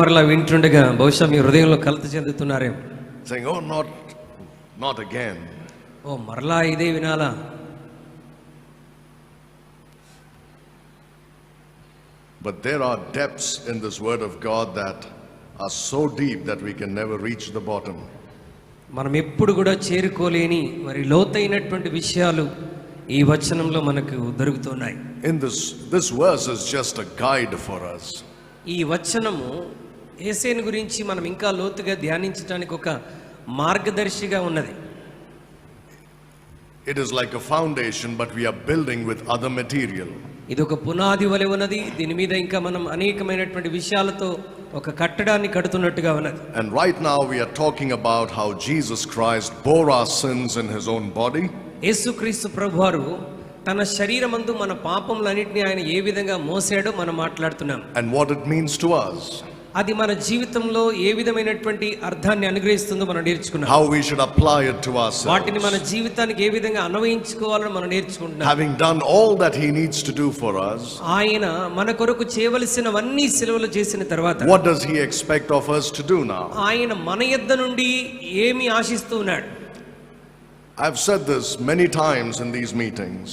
మరలా వింటుండగా బహుశా మీ హృదయంలో కలత చెందుతున్నారేమో. Saying, oh, not again. ఓ మరలా ఇదే వినాలా? But there are depths in this word of God that are so deep that we can never reach the bottom. మనం ఎప్పుడు కూడా చేరుకోలేని మరి లోతైనటువంటి విషయాలు ఈ వచనంలో మనకు దొరుకుతున్నాయి. In this verse is just a guide for us. ఈ వచనము యేసేను గురించి మనం ఇంకా లోతుగా ధ్యానించడానికి ఒక మార్గదర్శిగా ఉన్నది. It is like a foundation, but we are building with other material. ఇది ఒక పునాది వలె ఉన్నది. దీని మీద ఇంకా మనం అనేకమైనటువంటి విషయాలతో ఒక కట్టడాన్ని కడుతున్నట్టుగా ఉన్నది. And right now we are talking about how Jesus Christ bore our sins in his own body. యేసుక్రీస్తు ప్రభువారు తన శరీరమందు మన పాపములన్నిటిని ఆయన ఏ విధంగా మోసాడో మనం మాట్లాడుతున్నాం. And what it means to us. అది మన జీవితంలో ఏ విధమైనటువంటి అర్థాన్ని అనుగ్రహిస్తుందో మనం నేర్చుకున్నాం. How we should apply it to ourselves. వాటిని మన జీవితానికి ఏ విధంగా అన్వయించుకోవాలో మనం నేర్చుకుంటున్నాం. Having done all that he needs to do for us. ఆయన మన కొరకు చేయవలసినవన్నీ సిలువలో చేసిన తర్వాత What does he expect of us to do now? ఆయన మన యొద్ద నుండి ఏమి ఆశిస్తూ ఉన్నాడు? I've said this many times in these meetings.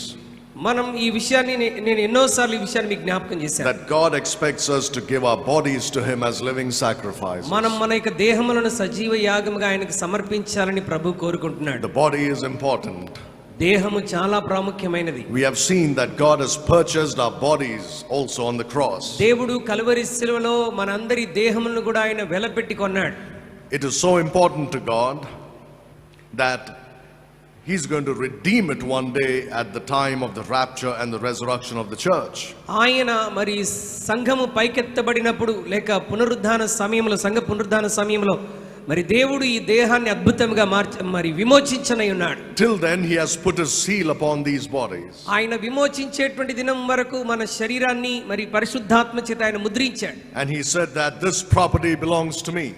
మనం ఈ విషయాన్ని నేను ఎన్నోసార్లు ఈ విషయాన్ని మీకు జ్ఞాపకం చేశాను. That God expects us to give our bodies to him as living sacrifices. మనం మన యొక్క దేహములను సజీవ యాగముగా ఆయనకు సమర్పించాలని ప్రభు కోరుకుంటున్నాడు. The body is important. దేహము చాలా ప్రాముఖ్యమైనది. We have seen that God has purchased our bodies also on the cross. దేవుడు కల్వరి శిలువలో మనందరి దేహములను కూడా ఆయన వెలపెట్టి కొన్నాడు. It is so important to God that he's going to redeem it one day at the time of the rapture and the resurrection of the church. ఆయన మరి సంఘము పైకెత్తబడినప్పుడు లేక పునరుద్ధాన సమయంలో సంఘ పునరుద్ధాన సమయంలో మరి దేవుడు ఈ దేహాన్ని అద్భుతంగా మరి విమోచించనై ఉన్నాడు. Till then he has put his seal upon these bodies. ఆయన విమోచించేటువంటి దినం వరకు మన శరీరాన్ని మరి పరిశుద్ధాత్మ చేత ఆయన ముద్రించాడు. And he said that this property belongs to me.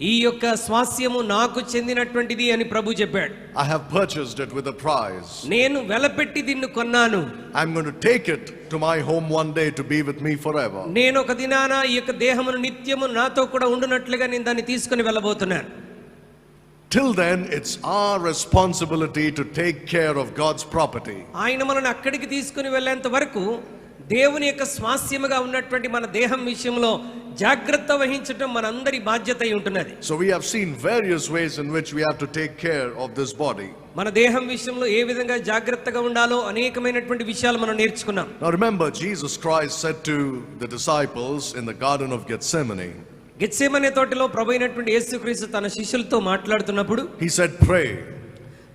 ఈ యొక్క స్వాస్యము నాకు చెందినటువంటిది అని ప్రభు చెప్పాడు. I have purchased it with a price. నేను వెలపెట్టి దీన్ని కొన్నాను. I'm going to take it to my home one day to be with me forever. నేను ఒక దినాన ఈ యొక్క దేహమును నిత్యము నాతో కూడా ఉండునట్లుగా నేను దాన్ని తీసుకొని వెళ్ళబోతున్నాను. Till then it's our responsibility to take care of God's property. ఆయన మనల్ని అక్కడికి తీసుకొని వెళ్ళేంత వరకు దేవుని యొక్క స్వాస్యముగా ఉన్నటువంటి మన దేహం విషయంలో జాగ్రత్త వహించడం మనందరి బాధ్యత అయి ఉంటున్నది. So we have seen various ways in which we have to take care of this body. మన దేహం విషయంలో ఏ విధంగా జాగ్రత్తగా ఉండాలో అనేకమైనటువంటి విషయాలు మనం నేర్చుకున్నాం. Now remember, Jesus Christ said to the disciples in the Garden of Gethsemane, Gethsemane తోటలో ప్రభు అయినటువంటి యేసుక్రీస్తు తన శిష్యులతో మాట్లాడుతున్నప్పుడు he said, pray.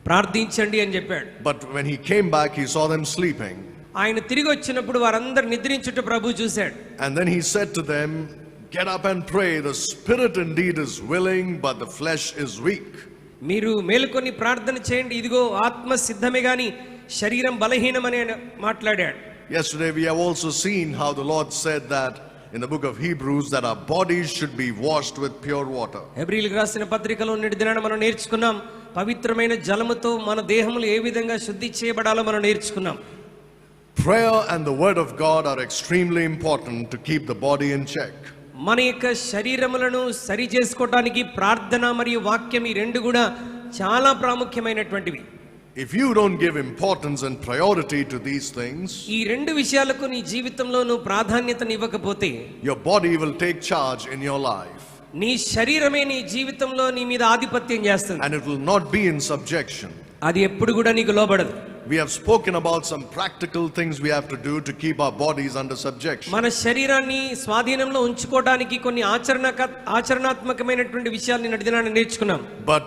ప్రార్థించండి అని చెప్పాడు. But when he came back, he saw them sleeping. ఆయన తిరిగి వచ్చినప్పుడు వారందరూ నిద్రించుట ప్రభు చూశాడు. And then he said to them, get up and pray. The spirit indeed is willing, but the flesh is weak. మీరు మేలుకొని ప్రార్థన చేయండి, ఇదిగో ఆత్మ సిద్ధమే గాని శరీరం బలహీనమని మాట్లాడాడు. Yesterday we have also seen how the Lord said that in the book of Hebrews that our bodies should be washed with pure water. హెబ్రీయులకు రాసిన పత్రికలో నేటి దినాన మనం నేర్చుకున్నాం, పవిత్రమైన జలముతో మన దేహములు ఏ విధంగా శుద్ధి చేయబడాలో మనం నేర్చుకున్నాం. Prayer and the word of God are extremely important to keep the body in check. మన యొక్క శరీరములను సరి చేసుకోవడానికి ప్రార్థన మరియు వాక్యం ఈ రెండు కూడా చాలా ప్రాముఖ్యమైనటువంటివి. If you don't give importance and priority to these things, ఈ రెండు విషయాలకు నీ జీవితంలో నువ్వు ప్రాధాన్యతనివ్వకపోతే your body will take charge in your life. నీ శరీరమే నీ జీవితంలో నీ మీద ఆధిపత్యం చేస్తుంది. And it will not be in subjection. అది ఎప్పుడు కూడా నీకు లోబడదు. We have spoken about some practical things we have to do to keep our bodies under subjection. మన శరీరాన్ని స్వాధీనంలో ఉంచుకోవడానికి కొన్ని ఆచరణాత్మకమైనటువంటి విషయాలు నిన్నటి దినాన నేర్చుకున్నాం. But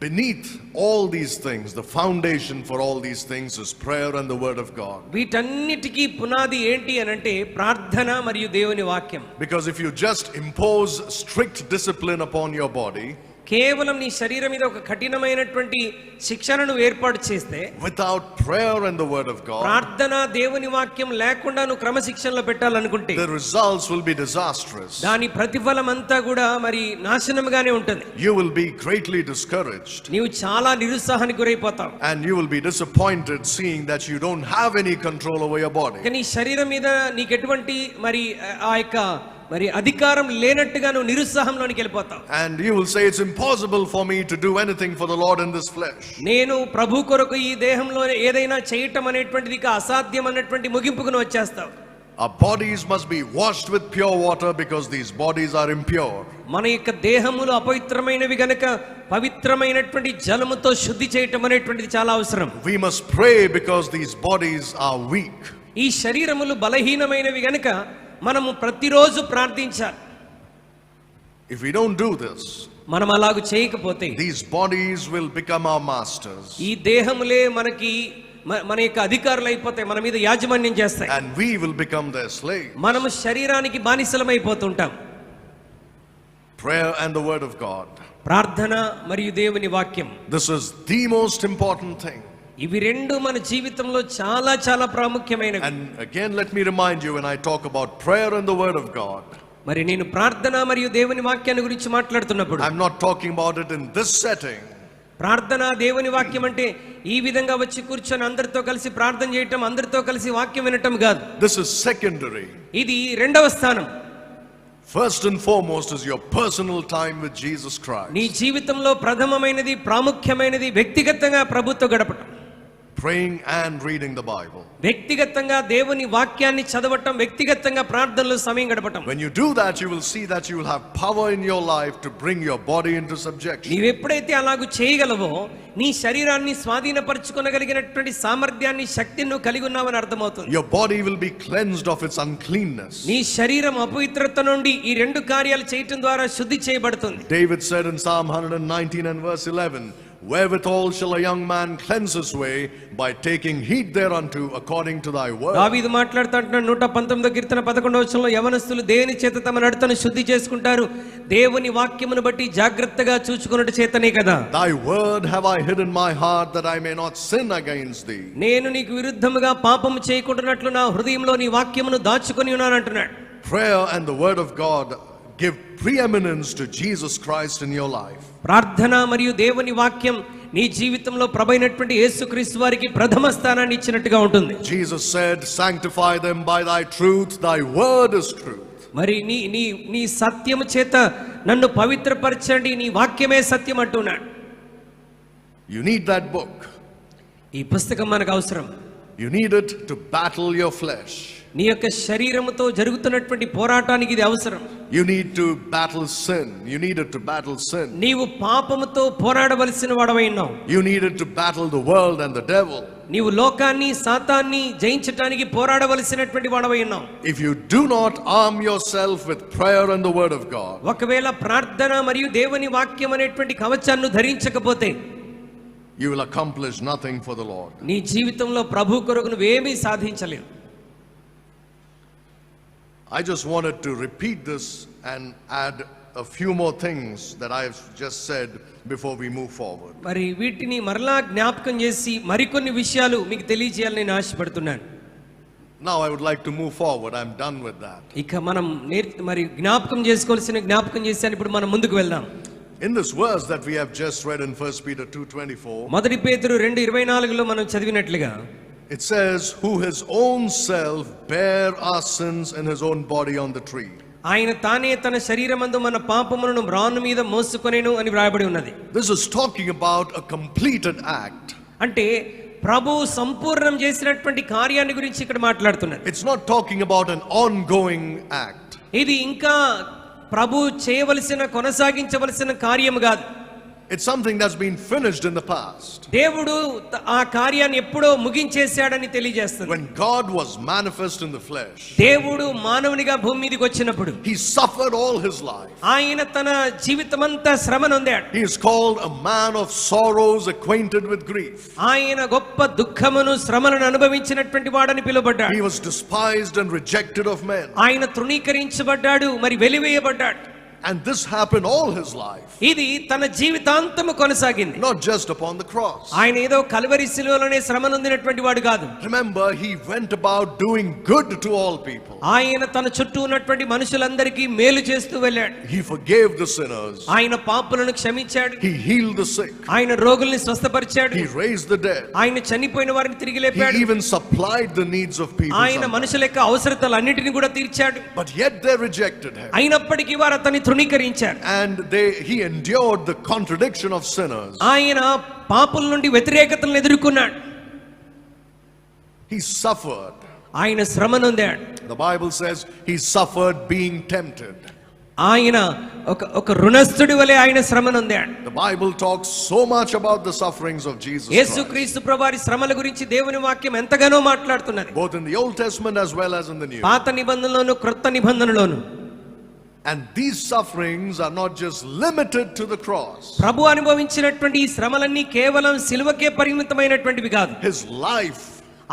beneath all these things, the foundation for all these things is prayer and the word of God. వీటన్నిటికీ పునాది ఏంటి అనంటే ప్రార్థన మరియు దేవుని వాక్యం. Because if you just impose strict discipline upon your body, కేవలం నీ శరీరం మీద ఒక కఠినమైనటువంటి శిక్షణను ఏర్పాటు చేస్తే, without prayer and the word of God, ప్రార్థన దేవుని వాక్యం లేకుండా నువ్వు క్రమశిక్షణలో పెట్టాలనుకుంటే, the results will be disastrous. దాని ప్రతిఫలం అంతా కూడా మరి నాశనముగానే ఉంటుంది. You will be greatly discouraged. నీవు చాలా నిరుత్సాహానికి గురైపోతావు. And you will be disappointed seeing that you don't have any control over your body. కానీ శరీరం మీద నీకు ఎటువంటి మరి ఆ యొక్క మరి అధికారం లేనట్టుగా నువ్వు నిరుత్సాహంలోనికి వెళ్ళిపోతావు. And you will say, it's impossible for me to do anything for the Lord in this flesh. నేను ప్రభు కొరకు ఈ దేహంలో ఏదైనా చేయటం అనేటువంటిది ఇక అసాధ్యం అన్నటువంటి ముగింపుకు నువ్వు వచ్చేస్తావు. Our bodies must be washed with pure water because these bodies are impure. మన యొక్క దేహములు అపవిత్రమైనవి గనుక పవిత్రమైనటువంటి జలముతో శుద్ధి చేయటం అనేటువంటిది చాలా అవసరం. We must pray because these bodies are weak. ఈ శరీరములు బలహీనమైనవి గనుక మనము ప్రతిరోజు ప్రార్థించాలి. If we don't do this, మనం అలాగ చేయకపోతే these bodies will become our masters. ఈ దేహములే మనకి మన యొక్క అధికారులు అయిపోతాయి, మన మీద యాజమాన్యం చేస్తాయి. And we will become their slave. మనము శరీరానికి బానిసలమైపోతుంటాం. Prayer and the word of God. ప్రార్థన మరియు దేవుని వాక్యం, This is the most important thing. ఇవి రెండు మన జీవితంలో చాలా చాలా ప్రాముఖ్యమైనవి. And again, let me remind you, when I talk about prayer and the word of God, మరి నేను ప్రార్థన మరియు దేవుని వాక్యాన్ని గురించి మాట్లాడుతున్నప్పుడు I'm not talking about it in this setting. ప్రార్థన దేవుని వాక్యం అంటే ఈ విధంగా వచ్చి కూర్చొని అందరితో కలిసి ప్రార్థన చేయటం, అందరితో కలిసి వాక్యం వినటం కాదు. This is secondary. ఇది రెండవ స్థానం. First and foremost is your personal time with Jesus Christ. నీ జీవితంలో ప్రథమమైనది, ప్రాముఖ్యమైనది వ్యక్తిగతంగా ప్రభుతో గడపటం. Praying and reading the Bible. వ్యక్తిగతంగా దేవుని వాక్యాన్ని చదవటం, వ్యక్తిగతంగా ప్రార్థనలో సమయం గడపటం. When you do that, you will see that you will have power in your life to bring your body into subjection. నీవు ఎప్పుడైతే అలాగూ చేయగలవో నీ శరీరాన్ని స్వాధీనపరచుకొనగలిగినటువంటి సామర్థ్యాన్ని, శక్తిని నువ్వు కలిగి ఉన్నావని అర్థమవుతుంది. Your body will be cleansed of its uncleanness. నీ శరీరం అపవిత్రత నుండి ఈ రెండు కార్యాలు చేయటం ద్వారా శుద్ధి చేయబడుతుంది. David said in Psalm 119 and verse 11, wherewithal shall a young man cleanse his way? By taking heed thereunto according to thy word. దావీదు మాట్లాడుతుంటున్నాడు 119వ కీర్తన 11వ వచనంలో, యవనస్తులు దేని చేత తమ నడతను శుద్ధి చేసుకుంటారు? దేవుని వాక్యమును బట్టి జాగ్రత్తగా చూచుకొనుట చేతనే కదా. Thy word have I hid in my heart that I may not sin against thee. నేను నీకు విరుద్ధముగా పాపము చేయకుండానట్లు నా హృదయంలో నీ వాక్యమును దాచుకొని ఉన్నాను అంటున్నాడు. Prayer and the word of God give preeminence to Jesus Christ in your life. ప్రార్థన మరియు దేవుని వాక్యం నీ జీవితంలో ప్రభైనటువంటి యేసుక్రీస్తు వారికి ప్రథమ స్థానాన్ని ఇచ్చినట్టుగా ఉంటుంది. Jesus said, sanctify them by thy truth, thy word is truth. మరి నీ నీ నీ సత్యము చేత నన్ను పవిత్రపరచండి, నీ వాక్యమే సత్యం అంటున్నాడు. You need that book. ఈ పుస్తకం మనకు అవసరం. You need it to battle your flesh. నీ యొక్క శరీరముతో జరుగుతున్నటువంటి పోరాటానికి ఇది అవసరం. You need to battle sin. You need it to battle sin. నీవు పాపముతో పోరాడవలసిన వాడవై ఉన్నావు. You need it to battle the world and the devil. నీవు లోకాన్ని, సాతాన్ని జయించడానికి పోరాడవలసినటువంటి వాడవై ఉన్నావు. If you do not arm yourself with prayer and the word of God, ఒకవేళ ప్రార్థన మరియు దేవుని వాక్యం అనేటువంటి కవచాన్ని ధరించకపోతే you will accomplish nothing for the Lord. నీ జీవితంలో ప్రభు కొరకు నువ్వేమీ సాధించలేవు. I just wanted to repeat this and add a few more things that I've just said before we move forward. మరి వీటిని మరలా జ్ఞాపకం చేసి మరికొన్ని విషయాలు మీకు తెలియజేయాలని నేను ఆశపడుతున్నాను. Now I would like to move forward. I'm done with that. ఇక మనం మరి జ్ఞాపకం చేసుకోవాల్సిన జ్ఞాపకం చేశాను. ఇప్పుడు మనం ముందుకు వెళ్దాం. In this verse that we have just read in 1 Peter 2:24, మొదటి పేతురు 2:24లో మనం చదివినట్లుగా, it says, who his own self bare our sins in his own body on the tree. ఆయన తానే తన శరీరమందు మన పాపములను మ్రాను మీద మోసుకొనెను అని వ్రాయబడి ఉన్నది. This is talking about a completed act. అంటే ప్రభు సంపూర్ణం చేసినటువంటి కార్యాన్ని గురించి ఇక్కడ మాట్లాడుతున్నది. It's not talking about an ongoing act. ఇది ఇంకా ప్రభు చేయవలసిన, కొనసాగించవలసిన కార్యము కాదు. It's something that's been finished in the past. దేవుడు ఆ కార్యాన్ని ఎప్పుడో ముగించేశాడని తెలియజేస్తుంది. When God was manifest in the flesh, దేవుడు మానవునిగా భూమి మీదకి వచ్చినప్పుడు he suffered all his life. ఆయన తన జీవితమంతా శ్రమ నొందాడు. He is called a man of sorrows, acquainted with grief. ఆయన గొప్ప దుఃఖమును, శ్రమలను అనుభవించినటువంటి వాడని పిలువబడ్డాడు. He was despised and rejected of men. ఆయన తృణీకరించబడ్డాడు, మరి వెలివేయబడ్డాడు. And this happened all his life, ఇది తన జీవితాంతము కొనసాగింది. not just upon the cross. ఆయన ఏదో కల్వరి శిలువలోనే శ్రమ నొందినటువంటి వాడు కాదు. Remember, he went about doing good to all people. ఆయన తన చుట్టూ ఉన్నటువంటి మనుషులందరికీ మేలు చేస్తూ వెళ్ళాడు. He forgave the sinners. ఆయన పాపులను క్షమించాడు. He healed the sick. ఆయన రోగుల్ని స్వస్థపరిచాడు. He raised the dead. ఆయన చనిపోయిన వారిని తిరిగి He లేపాడు. even supplied the needs of people. ఆయన sometimes. మనుషుల యొక్క అవసరతలన్నిటిని కూడా తీర్చాడు. But yet they rejected him. అయినప్పటికీ వారు అతన్ని తృణీకరించారు. And he endured the contradiction of sinners. ఆయన పాపుల నుండి వ్యతిరేకతలను ఎదుర్కొన్నాడు. He suffered. ఆయన శ్రమ నొందాడు. The Bible says he suffered being tempted. ఆయన ఒక రుణస్థుడి వలె ఆయన శ్రమ నొందాడు. The Bible talks so much about the sufferings of Jesus Christ, యేసుక్రీస్తు ప్రభువారి శ్రమల గురించి దేవుని వాక్యం ఎంతగానో మాట్లాడుతున్నది. both in the Old Testament as well as in the New. పాత నిబంధనలోను క్రొత్త నిబంధనలోను. And these sufferings are not just limited to the cross. ప్రభు అనుభవించినటువంటి ఈ శ్రమలన్నీ కేవలం సిలువకే పరిమితమైనటువంటివి కాదు. His life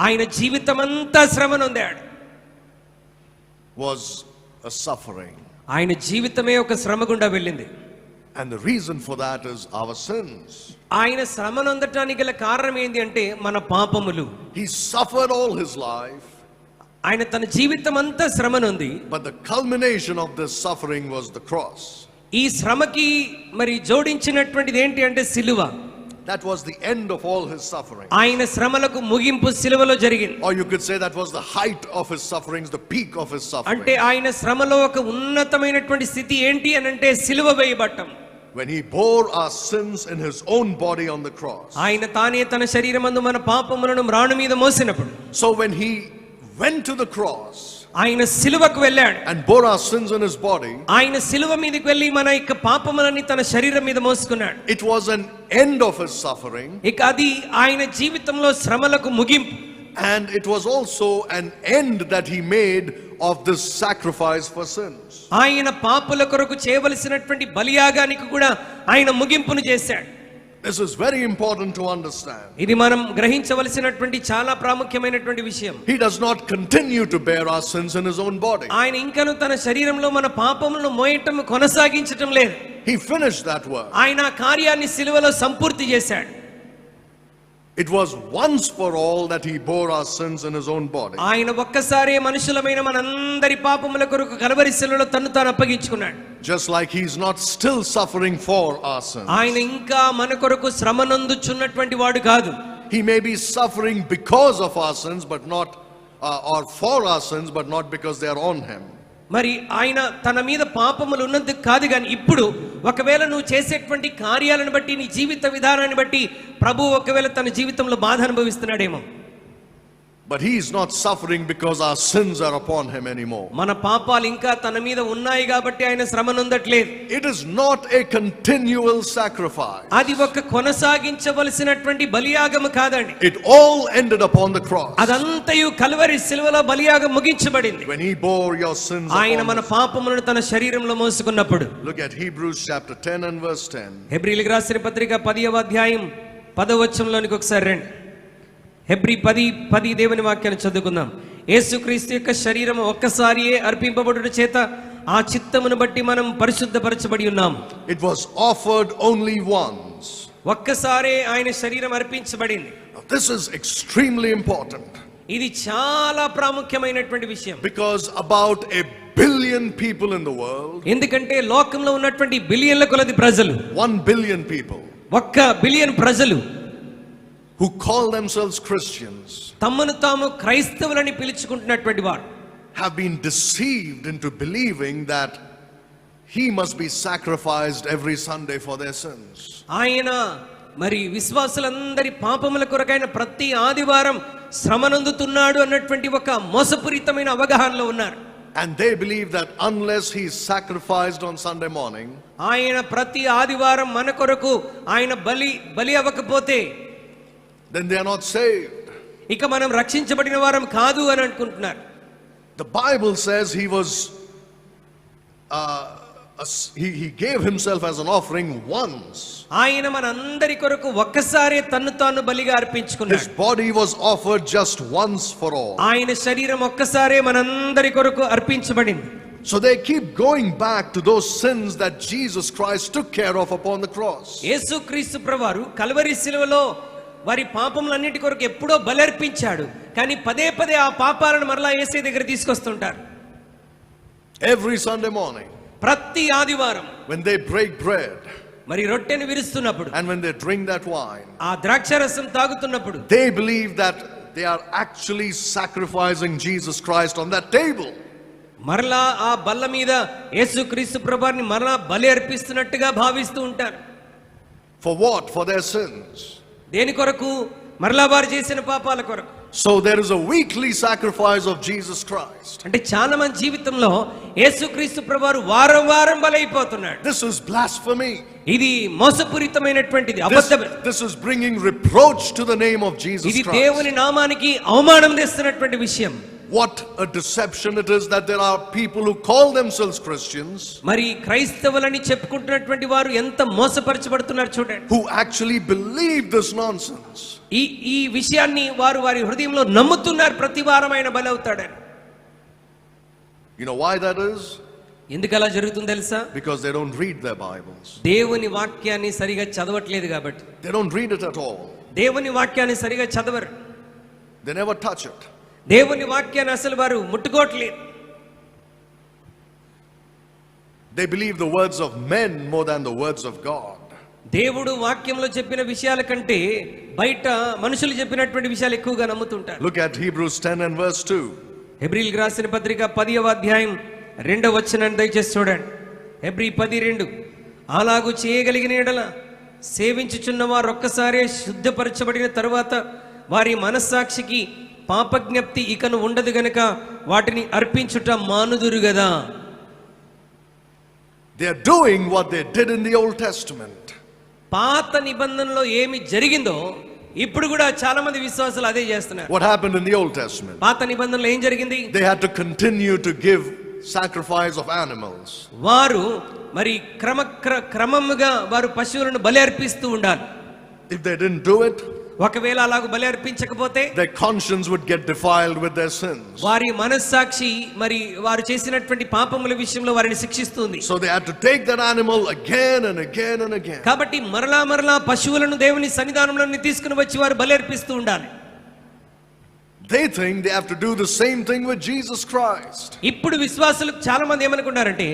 ఆయన జీవితమంతా శ్రమ నొందాడు. was a suffering. ఆయన జీవితమే ఒక శ్రమ గుండా వెళ్ళింది. And the reason for that is our sins. ఆయన శ్రమ నొందటానికి గల కారణం ఏంటి అంటే మన పాపములు. He suffered all his life. ఆయన తన జీవితం అంతా శ్రమ నొంది. But the culmination of this suffering was the cross. ఈ శ్రమకి మరి జోడించినటువంటిది ఏంటి అంటే సిలువ. That was the end of all his suffering. ఆయన శ్రమలకు ముగింపు సిలువలో జరిగింది. Or you could say that was the height of his sufferings, the peak of his suffering. అంటే ఆయన శ్రమలో ఒక ఉన్నతమైనటువంటి స్థితి ఏంటి అని అంటే సిలువ వేయబడటం. When he bore our sins in his own body on the cross. ఆయన తానే తన శరీరమందు మన పాపములను మ్రాణు మీద మోసినప్పుడు. So when he went to the cross ఆయన సిలువకు వెళ్ళాడు. and bore our sins in his body, ఆయన సిలువ మీదకి వెళ్ళి మన యొక్క పాపములని తన శరీరం మీద మోసుకున్నాడు. it was an end of his suffering. ఇక అది ఆయన జీవితంలో శ్రమలకు ముగింపు. And it was also an end that he made of this sacrifice for sins. ఆయన పాపుల కొరకు చేయవలసినటువంటి బలియాగానికి కూడా ఆయన ముగింపును చేశాడు. This is very important to understand. ఇది మనం గ్రహించవలసినటువంటి చాలా ప్రాముఖ్యమైనటువంటి విషయం. He does not continue to bear our sins in his own body. ఆయన ఇంకను తన శరీరంలో మన పాపములను మోయటం కొనసాగించటం లేదు. He finished that work. ఆయన ఆ కార్యాన్ని సిలువలో సంపూర్తి చేశాడు. It was once for all that he bore our sins in his own body. ఆయన ఒక్కసారే మనుషులమైన మనందరి పాపముల కొరకు కల్వరి శిలువలో తన్ను తాను అప్పగించుకున్నాడు. Just like he's not still suffering for our sins. ఆయన ఇంకా మన కొరకు శ్రమ నందుచున్నటువంటి వాడు కాదు. He may be suffering because of our sins, but not, or for our sins, but not because they are on him. మరి ఆయన తన మీద పాపములు ఉన్నందుకు కాదు కానీ ఇప్పుడు ఒకవేళ నువ్వు చేసేటువంటి కార్యాలను బట్టి నీ జీవిత విధానాన్ని బట్టి ప్రభు ఒకవేళ తన జీవితంలో బాధ అనుభవిస్తున్నాడేమో. But he is not suffering because our sins are upon him anymore. మన పాపాలు ఇంకా తన మీద ఉన్నాయి కాబట్టి ఆయన శ్రమ నొందట్లేదు. It is not a continual sacrifice. అది ఒక కొనసాగించవలసినటువంటి బలియాగము కాదండి. It all ended upon the cross. అదంతయు కల్వరి సిలువలో బలియాగం ముగించబడింది. When he bore your sins ఆయన upon మన his- పాపములను తన శరీరంలో మోసుకున్నప్పుడు. Look at Hebrews chapter 10 and verse 10. హెబ్రీయులకు రాసిన పత్రిక 10వ అధ్యాయం 10వ వచనంలోనికి ఒకసారి రండి. హెబ్రీ 10 దేవుని వాక్యాన్ని చదువుకుందాం. యేసుక్రీస్తు యొక్క శరీరం ఒక్కసారియే అర్పింపబడుట చేత ఆ చిత్తమును బట్టి మనం పరిశుద్ధపరచబడి ఉన్నాం. It was offered only once. ఒక్కసారే ఆయన శరీరం అర్పించబడింది. Now, this is extremely important ఇది చాలా ప్రాముఖ్యమైనటువంటి విషయం. because about 1 billion people in the world, ఎందుకంటే లోకంలో ఉన్నటువంటి బిలియన్ల కొలది ప్రజలు, 1 billion people 1 బిలియన్ ప్రజలు who call themselves Christians, తమను తాము క్రైస్తవులని పిలుచుకుంటున్నటువంటి వారు have been deceived into believing that he must be sacrificed every Sunday for their sins. ఆయన మరి విశ్వాసులందరి పాపముల కొరకైన ప్రతి ఆదివారం శ్రమనందుతున్నాడు అన్నటువంటి ఒక మోసపూరితమైన అవగాహనలో ఉన్నారు. And they believe that unless he is sacrificed on Sunday morning, ఆయన ప్రతి ఆదివారం మన కొరకు ఆయన బలి అవ్వకపోతే then they are not saved. ఇక మనం రక్షించబడిన వారం కాదు అని అనుకుంటున్నారు. The Bible says he was he gave himself as an offering once. ఆయన మనందరి కొరకు ఒక్కసారే తన్ను తాను బలిగా His అర్పించుకున్నాడు. body was offered just once for all. ఆయన శరీరం ఒక్కసారే మనందరి కొరకు అర్పించబడింది. So they keep going back to those sins that Jesus Christ took care of upon the cross. యేసుక్రీస్తు ప్రభువారు కల్వరి శిలువలో వారి పాపములన్నిటి కొరకు ఎప్పుడో బలర్పించాడు, కానీ పదే పదే ఆ పాపాలను మరలా యేసే దగ్గర తీసుకొస్తుంటారు. Every Sunday morning, ప్రతి ఆదివారం when they break bread మరి రొట్టెను విరుస్తున్నప్పుడు, and when they drink that wine, ఆ ద్రాక్షారసం తాగుతున్నప్పుడు, they believe that they are actually sacrificing Jesus Christ on that table. మరలా ఆ బల్ల మీద యేసుక్రీస్తు ప్రభువారిని మరలా బలి అర్పిస్తున్నట్టుగా భావిస్తూ ఉంటారు. For what? For their sins. దేని కొరకు? మరలా వారు చేసిన పాపాల కొరకు. So there is a weekly sacrifice of Jesus Christ. అంటే చాలా మంది జీవితంలో యేసుక్రీస్తు ప్రభువారు వారం వారం బలైపోతున్నాడు. This is blasphemy. ఇది మోసపూరితమైనటువంటిది, అబద్ధమే. This is bringing reproach to the name of Jesus ఇది Christ. దేవుని నామానికి అవమానం తెస్తున్నటువంటి విషయం. What a deception it is that there are people who call themselves Christians, మరి క్రైస్తవులని చెప్పుకుంటున్నటువంటి వారు ఎంత మోసపరచబడుతున్నారు చూడండి. who actually believe this nonsense. ఈ విషయాన్ని వారు వారి హృదయంలో నమ్ముతున్నారు, ప్రతి వారం ఆయన బలవుతాడని. You know why that is? ఎందుకు అలా జరుగుతుంది తెలుసా? Because they don't read their Bibles. దేవుని వాక్యాన్ని సరిగా చదవట్లేదు కాబట్టి. They don't read it at all. దేవుని వాక్యాన్ని సరిగా చదవరు. They never touch it. దేవుని వాక్యాన్ని అసలు వారు ముట్టుకోవట్లేదు. They believe the words of men more than the words of God. దేవుడు వాక్యంలో చెప్పిన విషయాల కంటే బయట మనుషులు చెప్పినటువంటి విషయాలు ఎక్కువగా నమ్ముతుంటారు. Look at Hebrews 10 and verse 2. హెబ్రీయులకు రాసిన పత్రిక 10వ అధ్యాయం 2వ వచనాన్ని దయచేసి చూడండి. హెబ్రీ 10:2. అలాగూ చేయగలిగిన ఎడల సేవించుచున్న వారు ఒక్కసారే శుద్ధపరచబడిన తరువాత వారి మనస్సాక్షికి పాపజ్ఞప్తి ఇకను ఉండదు గనుక వాటిని అర్పించుట మానుదురు గదా. They are doing what they did in the Old Testament. పాత నిబంధనలో ఏమి జరిగిందో ఇప్పుడు కూడా చాలా మంది విశ్వాసులు అదే చేస్తున్నారు. What happened in the Old Testament? పాత నిబంధనలో ఏం జరిగింది? They had to continue to give sacrifice of animals. వారు మరి క్రమముగా వారు పశువులను బలి అర్పిస్తూ ఉండాలి. If they didn't do it, ఒకవేళ అలాగ బలి అర్పించకపోతే their conscience would get defiled with their sins. వారి మనస్సాక్షి మరి వారు చేసినటువంటి పాపముల విషయంలో వారిని శిక్షిస్తుంది. So they had to take that animal again and again and again. కాబట్టి మరలా పశువులను దేవుని సన్నిధానంలోకి తీసుకుని వచ్చి వారు బలి అర్పిస్తూ ఉండాలి. They think they have to do the same thing with Jesus Christ. ఇప్పుడు విశ్వాసులు చాలా మంది ఏమనుకుంటారంటే,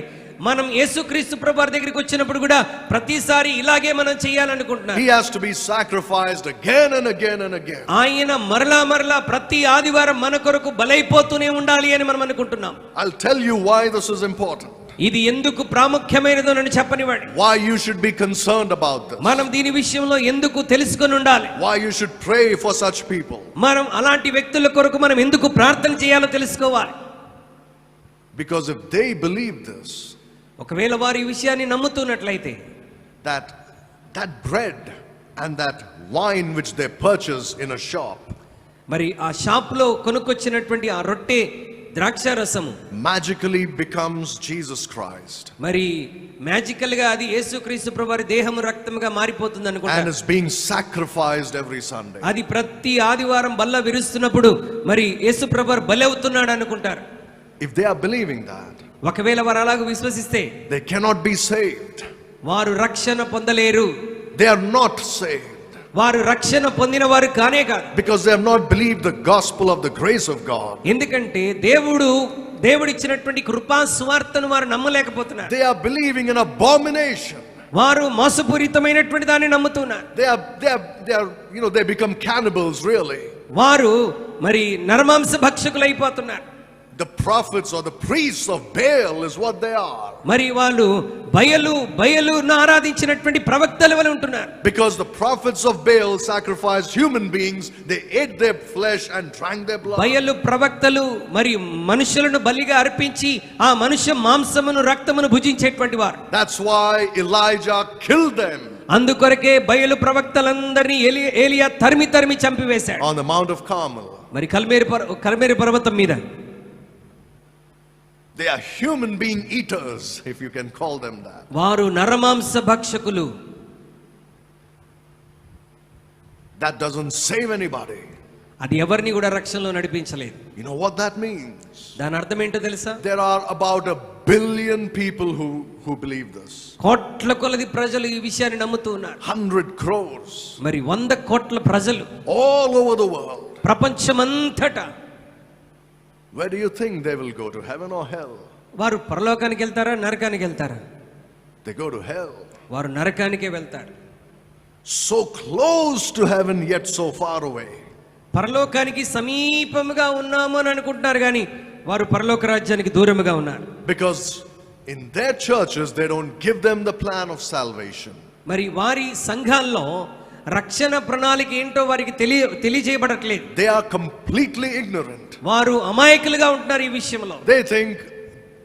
మనం యేసుక్రీస్తు ప్రభువారి దగ్గరికి వచ్చినప్పుడు కూడా ప్రతిసారి ఇలాగే మనం చేయాలనుకుంటున్నారు. He has to be sacrificed again and again and again. ఆయన మరలా ప్రతి ఆదివారం మన కొరకు బలైపోతూనే ఉండాలి అని మనం అనుకుంటున్నాం. I'll tell you why this is important. ఇది ఎందుకు ప్రాముఖ్యమైనదో నన్ను చెప్పనివ్వండి. Why you should be concerned about this. మనం దీని విషయంలో ఎందుకు తెలుసుకొని ఉండాలి. Why you should pray for such people. మనం అలాంటి వ్యక్తుల కొరకు మనం ఎందుకు ప్రార్థన చేయాలో తెలుసుకోవాలి. Because if they believe this, ఒకవేళ వారు ఈ విషయాన్ని నమ్ముతున్నట్లయితే, that bread and that wine which they purchase in a shop, మరి ఆ షాప్ లో కొనుక్కొచ్చినటువంటి ఆ రొట్టె ద్రాక్షారసము magically becomes Jesus Christ. మరి మ్యాజికల్ గా అది యేసుక్రీస్తు ప్రభువారి దేహము రక్తముగా మారిపోతుంది And అనుకుంటారు. is being sacrificed every Sunday. అది ప్రతి ఆదివారం బల్ల విరుస్తున్నప్పుడు మరి యేసు ప్రభువారు బలి అవుతున్నాడు అనుకుంటారు. If they are believing that, ఒకవేళ వారు అలాగ విశ్వసిస్తే they cannot be saved. వారు రక్షణ పొందలేరు. They are not saved. వారు రక్షణ పొందిన వారు కానే కాదు. Because they have not believed the gospel of the grace of God. ఎందుకంటే దేవుడిచ్చినటువంటి కృపా సువార్తను వారు నమ్మలేకపోతున్నారు. They are believing in abomination. వారు మోసపూరితమైనటువంటి దాన్ని నమ్ముతున్నారు. They are they become cannibals really. వారు మరి నరమాంస భక్షకులు అయిపోతున్నారు. The prophets or the priests of Baal is what they are. మరి వాళ్ళు బయలును ఆరాధించినటువంటి ప్రవక్తల వలె ఉంటున్నారు. Because the prophets of Baal sacrificed human beings, they ate their flesh and drank their blood. బయలు ప్రవక్తలు మరి మనుషులను బలిగా అర్పించి ఆ మనుష్య మాంసమును రక్తమును భుజించేటువంటి వారు. That's why Elijah killed them. అందుకొరకే బయలు ప్రవక్తలందరినీ ఏలియా తరిమి చంపివేశాడు. On the Mount of Carmel. మరి కల్మేరు పర్వతం మీద. They are human being eaters, if you can call them that. వారు నరమాంస భక్షకులు. That doesn't save anybody. అది ఎవరిని కూడా రక్షణలో నడిపించలేదు. You know what that means? దాని అర్థం ఏంటో తెలుసా? There are about 1 billion people who believe this. కోట్ల కొలది ప్రజలు ఈ విషయాన్ని నమ్ముతూ ఉన్నారు. 100 crores. మరి 100 కోట్ల ప్రజలు All over the world. ప్రపంచమంతటా. Where do you think they will go, to heaven or hell? వారు పరలోకానికి వెళ్తారా, నరకానికి వెళ్తారా? They go to hell. వారు నరకానికే వెళ్తారు. So close to heaven yet so far away. పరలోకానికి సమీపముగా ఉన్నాము అని అనుకుంటున్నారు కానీ వారు పరలోక రాజ్యానికి దూరముగా ఉన్నారు. Because in their churches they don't give them the plan of salvation. మరి వారి సంఘాల్లో రక్షణ ప్రణాళిక ఏంటో వారికి తెలియజేయబడట్లేదు. They are completely ignorant. వారు అమాయకులుగా ఉంటున్నారు ఈ విషయంలో. They think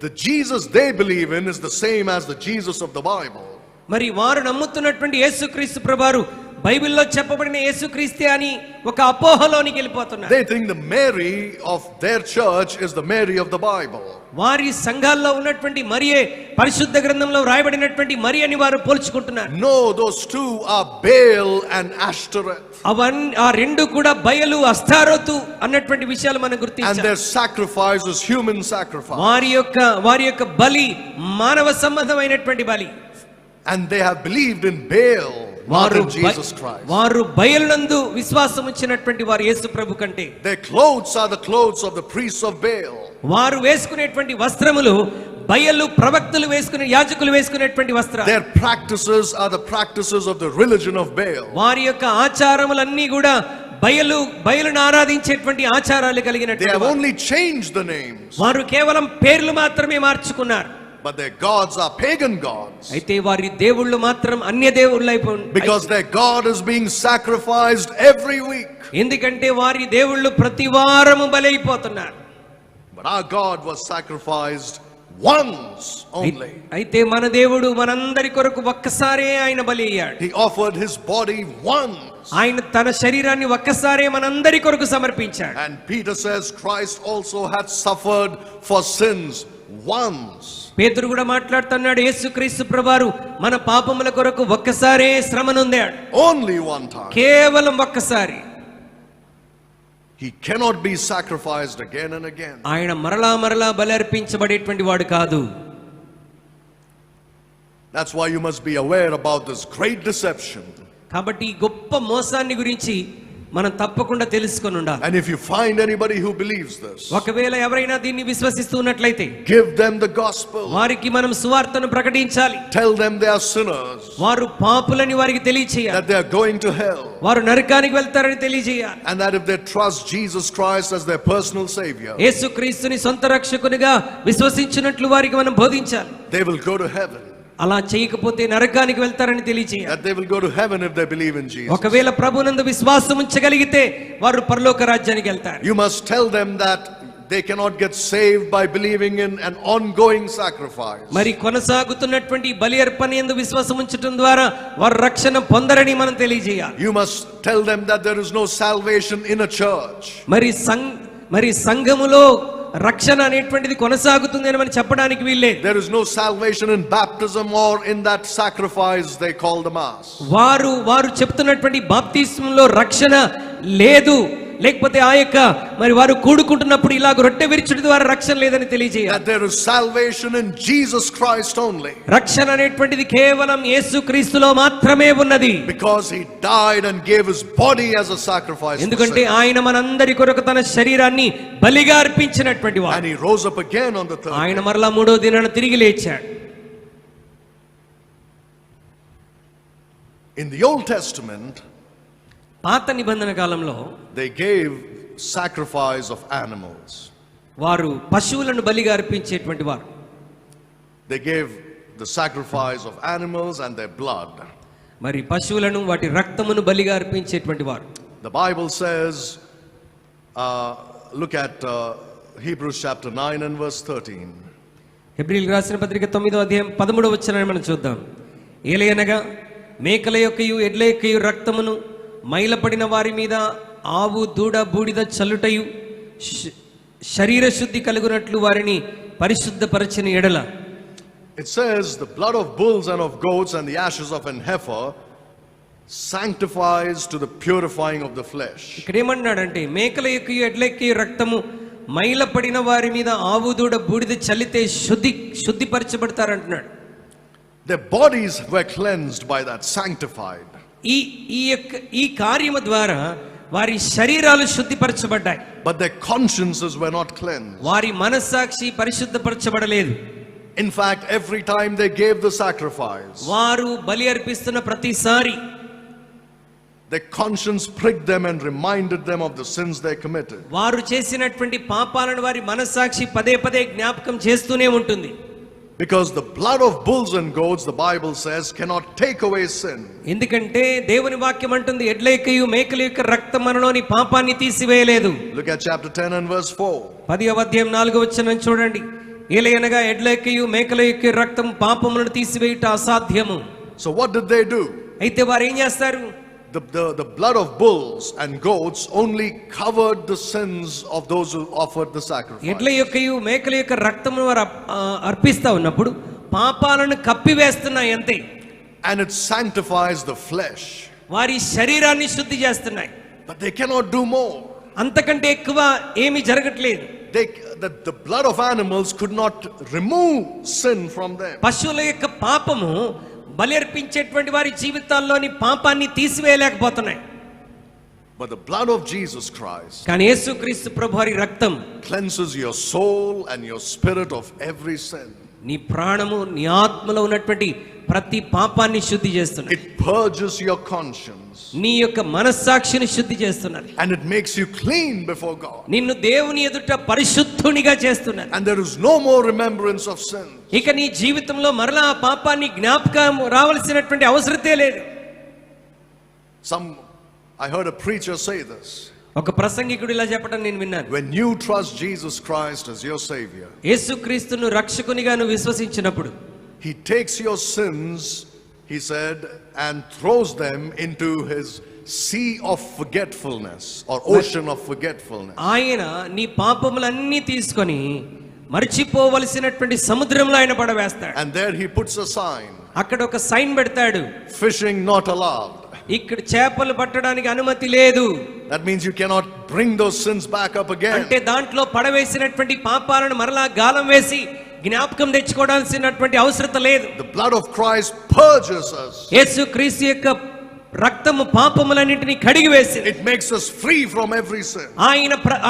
the Jesus they believe in is the same as the Jesus of the Bible. మరి వారు నమ్ముతున్నటువంటి యేసుక్రీస్తు ప్రభువారు బైబిల్లో చెప్పబడిన యేసుక్రీస్తే అని ఒక అపోహలోనికి వెళ్ళిపోతున్నారు. They think the Mary of their church is the Mary of the Bible. వారి సంఘాల్లో ఉన్నటువంటి మరియే పరిశుద్ధ గ్రంథంలో రాయబడినటువంటి మరి అని వారు పోల్చుకుంటున్నారు. No, those two are Baal and Ashtoreth. ఆ రెండు కూడా బయలు అస్తారోతు అన్నటువంటి విషయాలు మనం And గుర్తించాలి. their sacrifice is human sacrifice. వారి యొక్క బలి మానవ సంబంధమైనటువంటి బలి. And they have believed in Baal, not in Jesus Christ. వారు బయలునందు విశ్వాసం ఉంచినటువంటి వారు యేసు ప్రభు కంటే. Their clothes are the clothes of the priests of Baal. వారు వేసుకునేటువంటి వస్త్రములు బయలు ప్రవక్తలు వేసుకునే యాజకులు వేసుకునేటువంటి వస్త్రాలు. Their practices are the practices of the religion of Baal. వారి యొక్క ఆచారములన్నీ కూడా బయలును ఆరాధించేటువంటి ఆచారాలు కలిగినటువంటి. They have only changed the names. వారు కేవలం పేర్లు మాత్రమే మార్చుకున్నారు. But their gods are pagan gods. అయితే వారి దేవుళ్ళు మాత్రం అన్య దేవుళ్ళు అయిపోయారు. Because their God is being sacrificed every week. ఎందుకంటే వారి దేవుళ్ళు ప్రతి వారము బలైపోతున్నారు. But our God was sacrificed once only. అయితే మన దేవుడు మనందరి కొరకు ఒక్కసారే ఆయన బలి అయ్యాడు. He offered his body once. ఆయన తన శరీరాన్ని ఒక్కసారే మనందరి కొరకు సమర్పించాడు. And Peter says Christ also had suffered for sins once. పేతురు కూడా మాట్లాడుతున్నాడు, యేసుక్రీస్తు ప్రభువారు మన పాపముల కొరకు ఒక్కసారే శ్రమ నొందాడు. Only one time. కేవలం ఒక్కసారి. He cannot be sacrificed again and again. ఆయన మరలా బలి అర్పించబడేటువంటి వాడు కాదు. That's why you must be aware about this great deception. కాబట్టి ఈ గొప్ప మోసాన్ని గురించి మనం తప్పకుండా తెలుసుకొని ఉండాలి. And if you find anybody who believes this, ఒకవేళ ఎవరైనా దీన్ని విశ్వసిస్తున్నట్లయితే give them the gospel. వారికి మనం సువార్తను ప్రకటించాలి. Tell them they are sinners. వారు పాపులని వారికి తెలియచేయాలి. That they are going to hell. వారు నరకానికి వెళ్తారని తెలియజేయాలి. And that if they trust Jesus Christ as their personal savior, యేసుక్రీస్తుని సొంత రక్షకునిగా విశ్వసించినట్లు వారికి మనం బోధించాలి. they will go to heaven. అలా చేయకపోతే నరకానికి వెళ్తారని తెలియజేయాలి. That they will go to heaven if they believe in Jesus. ఒకవేళ ప్రభునందు విశ్వాసం ఉంచగలిగితే వారు పరలోక రాజ్యానికి వెళ్తారు. You must tell them that they cannot get saved by believing in an ongoing sacrifice. మరి కొనసాగుతున్నటువంటి బలి అర్పణ యందు విశ్వాసం ఉంచడం ద్వారా వారు రక్షణ పొందరని మనం తెలియజేయాలి. You must tell them that there is no salvation in a church. మరి సంఘములో రక్షణ అనేటువంటిది కొనసాగుతుంది అని మనం చెప్పడానికి వీల్లేదు. There is no salvation in baptism or in that sacrifice they call the mass. వారు చెప్తున్నటువంటి బాప్తిస్మంలో రక్షణ లేదు, లేకపోతే ఆ యొక్క మరి వారు కూడుకుంటున్నప్పుడు ఇలాగ రొట్టె విరుచుట ద్వారా రక్షణ లేదని తెలియజేయాలి. That there is salvation in Jesus Christ only. రక్షణ అనేటువంటిది కేవలం యేసుక్రీస్తులో మాత్రమే ఉన్నది. Because he died and gave his body as a sacrifice. ఎందుకంటే ఆయన మనందరి కొరకు తన శరీరాన్ని బలిగా అర్పించినటువంటి వాడు. And he rose up again on the third day. ఆయన మరలా మూడో దినాన తిరిగి లేచాడు. In the Old Testament, పాత నిబంధన కాలంలో they gave sacrifice of animals. వారు పశువులను బలిగా అర్పించేటువంటి వారు. They gave the sacrifice of animals and their blood. మరి పశువులను వాటి రక్తమును బలిగా అర్పించేటువంటి వారు. The Bible says, look at Hebrews chapter 9 and verse 13. హెబ్రీయులకు రాసిన పత్రిక 9వ అధ్యాయం 13వ వచనాన్ని మనం చూద్దాం. ఏలయనగా మేకల యొక్కయు ఎడ్ల యొక్కయు రక్తమును మైలపడిన వారి మీద ఆవు దూడ బూడిద చల్లుటయు శరీర శుద్ధి కలుగునట్లు వారిని పరిశుద్ధపరచిన ఎడల. It says the blood of bulls and of goats and the ashes of an heifer sanctifies to the purifying of the flesh. ఇక్కడ ఏమన్నాడంటే మేకల యొక్కయు ఎడ్ల యొక్కయు రక్తము మైలపడిన వారి మీద ఆవుదూడ బూడిద చల్లితే శుద్ధిపరచబడతారంటున్నాడు. Their bodies were cleansed by that, sanctified. ఈ కార్యము ద్వారా వారి శరీరాలు శుద్ధిపరచబడ్డాయి. But their consciences were not cleansed. వారి మనస్సాక్షి పరిశుద్ధపరచబడలేదు. In fact, every time they gave the sacrifice, వారు బలి అర్పిస్తున్న ప్రతిసారి their conscience pricked them and reminded them of the sins they committed. వారు చేసినటువంటి పాపాలను వారి మనస్సాక్షి పదే పదే జ్ఞాపకం చేస్తూనే ఉంటుంది. Because the blood of bulls and goats, the Bible says, cannot take away sin. ఎందుకంటే దేవుని వాక్యం అంటుంది ఎడ్ల యొక్కయు మేకల యొక్క రక్తం మనలోని పాపాన్ని తీసివేయలేదు. Look at chapter 10 and verse 4. 10వ అధ్యాయం 4వ వచనం చూడండి. ఏలయనగా ఎడ్ల యొక్కయు మేకల యొక్క రక్తం పాపములను తీసివేయుట అసాధ్యము. So what did they do? అయితే వారు ఏం చేస్తారు? The blood of bulls and goats only covered the sins of those who offered the sacrifice. ఎడ్ల యొక్కయు మేకల యొక్క రక్తమును వారు అర్పిస్తా ఉన్నప్పుడు పాపాలను కప్పివేస్తున్నాయి అంతే. And it sanctifies the flesh. వారి శరీరాన్ని శుద్ధి చేస్తున్నాయి. But they cannot do more. అంతకంటే ఎక్కువ ఏమీ జరగట్లేదు. The blood of animals could not remove sin from them. పశువుల యొక్క పాపము బలి అర్పించేటువంటి వారి జీవితాల్లోని పాపాన్ని తీసివేయలేకపోతున్నాయి. But the blood of Jesus Christ కానీ యేసుక్రీస్తు ప్రభువారి రక్తం cleanses your soul and your spirit of every sin. నీ ప్రాణము నీ ఆత్మలో ఉన్నటువంటి ప్రతి పాపాన్ని శుద్ధి చేస్తున్నది. It purges your conscience. నీ యొక్క మనస్సాక్షిని శుద్ధి చేస్తున్నది. And it makes you clean before God. నిన్ను దేవుని ఎదుట పరిశుద్ధునిగా చేస్తున్నది. And there is no more remembrance of sin. ఇక నీ జీవితంలో మరలా ఆ పాపాన్ని జ్ఞాపకం రావాల్సినటువంటి అవసరతే లేదు. I heard a preacher say this. ఒక ప్రసంగికుడు ఇలా చెప్పడం నేను విన్నాను. When you trust Jesus Christ as your savior, యేసుక్రీస్తును రక్షకునిగా నువ్వు విశ్వసించినప్పుడు, he takes your sins, he said, and throws them into his sea of forgetfulness or ocean of forgetfulness. ఆయన నీ పాపములన్నీ తీసుకొని మర్చిపోవలసినటువంటి సముద్రంలో ఆయన పడవేస్తాడు. And there he puts a sign. అక్కడ ఒక సైన్ పెడతాడు. Fishing not allowed. ఇక్కడ చేపలు పట్టడానికి అనుమతి లేదు. That means you cannot bring those sins back up again. అంటే దాంట్లో పడవేసినటువంటి పాపాలను మరలా గాలం వేసి జ్ఞాపకం తెచ్చుకోవాల్సినటువంటి అవసరత లేదు. The blood of Christ purges us. యేసుక్రీస్తు యొక్క రక్తము పాపములన్నిటిని కడిగివేసింది. It makes us free from every sin.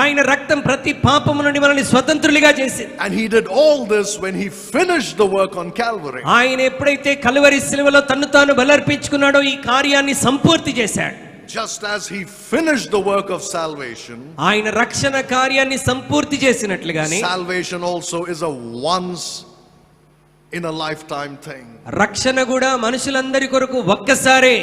ఆయన రక్తం ప్రతి పాపము నుండి మనల్ని స్వతంత్రులుగా చేసింది. And he did all this when he finished the work on Calvary. ఆయన ఎప్పుడైతే కల్వరి శిలువలో తన్ను తాను బలర్పించుకున్నాడో ఈ కార్యాన్ని సంపూర్తి చేశాడు. Just as he finished the work of salvation, ఆయన రక్షణ కార్యాన్ని సంపూర్తి చేసినట్లుగానే salvation also is a once in a lifetime thing. రక్షణ కూడా మనుషులందరి కొరకు ఒక్కసారే.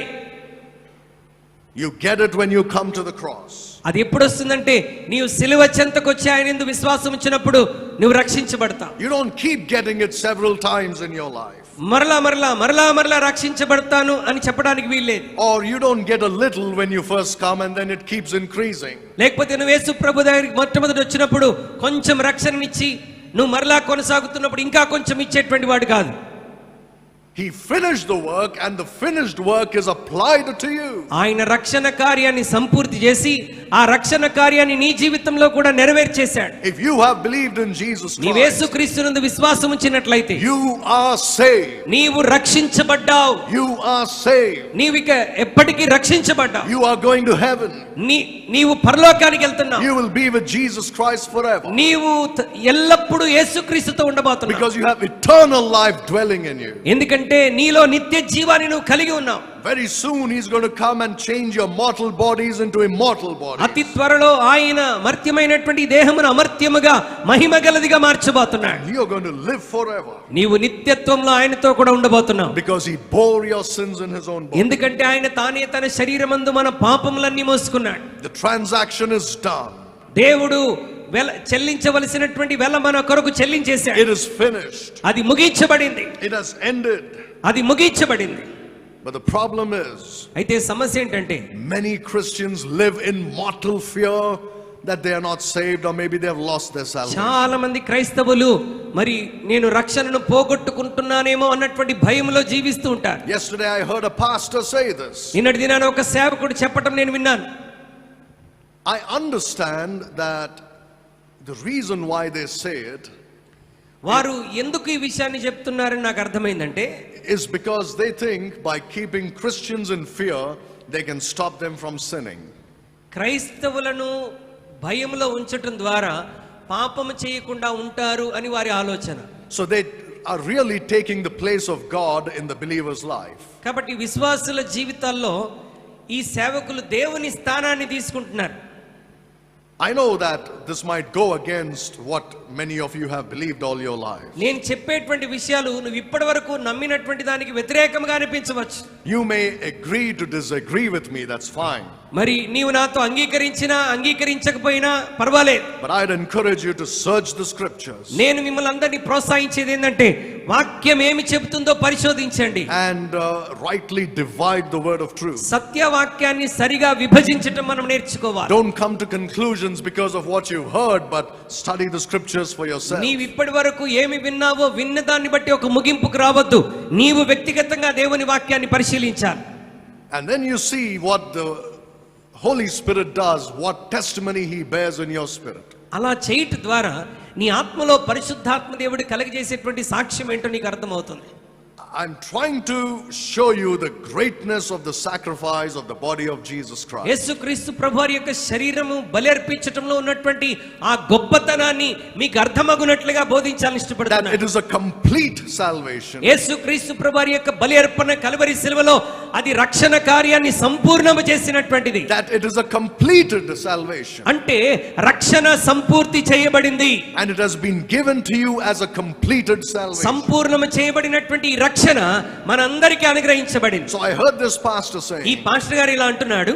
You get it when you come to the cross. అది ఎప్పుడు వస్తుందంటే నీవు సిలువ చెంతకు వచ్చి ఆయన యందు విశ్వాసం ఉంచినప్పుడు నువ్వు రక్షించబడతావు. You don't keep getting it several times in your life. మరలా రక్షించబడతాను అని చెప్పడానికి వీల్లేదు. Or you don't get a little when you first come and then it keeps increasing. లేకపోతే నువ్వు యేసు ప్రభు దగ్గరికి మొట్టమొదటి వచ్చినప్పుడు కొంచెం రక్షణనిచ్చి నువ్వు మరలా కొనసాగుతున్నప్పుడు ఇంకా కొంచెం ఇచ్చేటువంటి వాడు కాదు. He finished the work and the finished work is applied to you. ఆయన రక్షణ కార్యాన్ని సంపూర్తి చేసి ఆ రక్షణ కార్యాన్ని నీ జీవితంలో కూడా నెరవేర్చేశాడు. If you have believed in Jesus Christ, నీవు యేసుక్రీస్తునందు విశ్వాసం ఉంచినట్లయితే you are saved. నీవు రక్షించబడ్డావు. You are saved. నీవిక ఎప్పటికీ రక్షించబడ్డావు. You are going to heaven. నీవు పరలోకానికి వెళ్తున్నావు. You will be with Jesus Christ forever. నీవు ఎల్లప్పుడూ యేసుక్రీస్తుతో ఉండబోతున్నావు. Because you have eternal life dwelling in you. ఎందుకంటే నీలో నిత్య జీవాన్ని నువ్వు కలిగి ఉన్నావు. Very soon he's going to come and change your mortal bodies into immortal bodies. అతి త్వరలో ఆయన మర్త్యమైనటువంటి దేహమును అమర్త్యముగా మహిమగలదిగా మార్చబోతున్నాడు. You're going to live forever. నీవు నిత్యత్వంలో ఆయనతో కూడా ఉండబోతున్నావు. Because he bore your sins in his own body. ఎందుకంటే ఆయన తానే తన శరీరమందు మన పాపములన్నీ మోసుకున్నాడు. The transaction is done. దేవుడు చెల్లించవలసినటువంటి వెల మన కొరకు చెల్లించేశాడు. It is finished. అది ముగించబడింది. It has ended. అది ముగించబడింది. But the problem is, అయితే సమస్య ఏంటంటే many Christians live in mortal fear that they are not saved or maybe they have lost their salvation. చాలా మంది క్రైస్తవులు మరి నేను రక్షణను పోగొట్టుకుంటున్నానేమో అన్నటువంటి భయంలో జీవిస్తూ ఉంటారు. Yesterday I heard a pastor say this. నిన్నటి దినాన ఒక సేవకుడు చెప్పటం నేను విన్నాను. I understand that the reason why they say it వారు ఎందుకు ఈ విషయాన్ని చెప్తున్నారని నాకు అర్థమైందంటే is because they think by keeping Christians in fear, they can stop them from sinning. క్రైస్తవులను భయంలో ఉంచటం ద్వారా పాపము చేయకుండా ఉంటారు అని వారి ఆలోచన. So they are really taking the place of God in the believer's life. కాబట్టి విశ్వాసుల జీవితాల్లో ఈ సేవకులు దేవుని స్థానాన్ని తీసుకుంటున్నారు. I know that this might go against what many of you have believed all your life. నేను చెప్పేటువంటి విషయాలు నువ్వు ఇప్పటివరకు నమ్మినటువంటి దానికి వ్యతిరేకంగా అనిపించవచ్చు. You may agree to disagree with me, that's fine. మరి నీవు నాతో అంగీకరించినా అంగీకరించకపోయినా పర్వాలేదు. But I'd encourage you to search the scriptures. నేను మిమ్మల్ని అందరినీ ప్రోత్సహించేది ఏంటంటే వాక్యం ఏమి చెబుతుందో పరిశోధించండి. And rightly divide the word of truth. సత్యవాక్యాన్ని సరిగా విభజించటం మనం నేర్చుకోవాలి. Don't come to conclusions because of what you've heard, but study the scriptures for yourself. నీవు ఇప్పటి వరకు ఏమి విన్నావో విన్న దాన్ని బట్టి ఒక ముగింపుకు రావద్దు. నీవు వ్యక్తిగతంగా దేవుని వాక్యాన్ని పరిశీలించాలి. And then you see what the Holy Spirit does, what testimony he bears in your spirit. అలా చేయటం ద్వారా నీ ఆత్మలో పరిశుద్ధాత్మ దేవుడు కలగజేసేటువంటి సాక్ష్యం ఏంటో నీకు అర్థమవుతుంది. I'm trying to show you the greatness of the sacrifice of the body of Jesus Christ. యేసుక్రీస్తు ప్రభువారి యొక్క శరీరము బలి అర్పించటంలో ఉన్నటువంటి ఆ గొప్పతనాన్ని మీకు అర్థమగునట్లుగా బోధించాలని That ఇష్టపడుతున్నాను. it is a complete salvation. యేసుక్రీస్తు ప్రభువారి యొక్క బలి అర్పణ కల్వరి శిలువలో అది రక్షణ కార్యాన్ని సంపూర్ణము చేసినటువంటిది. That it is a completed salvation. అంటే రక్షణ సంపూర్తి చేయబడింది. And it has been given to you as a completed salvation. సంపూర్ణము చేయబడినటువంటి ఈ రక్షణ మనందరికీ అనుగ్రహించబడింది. So I heard this pastor ఈ saying, పాస్టర్ గారు ఇలా అంటున్నాడు,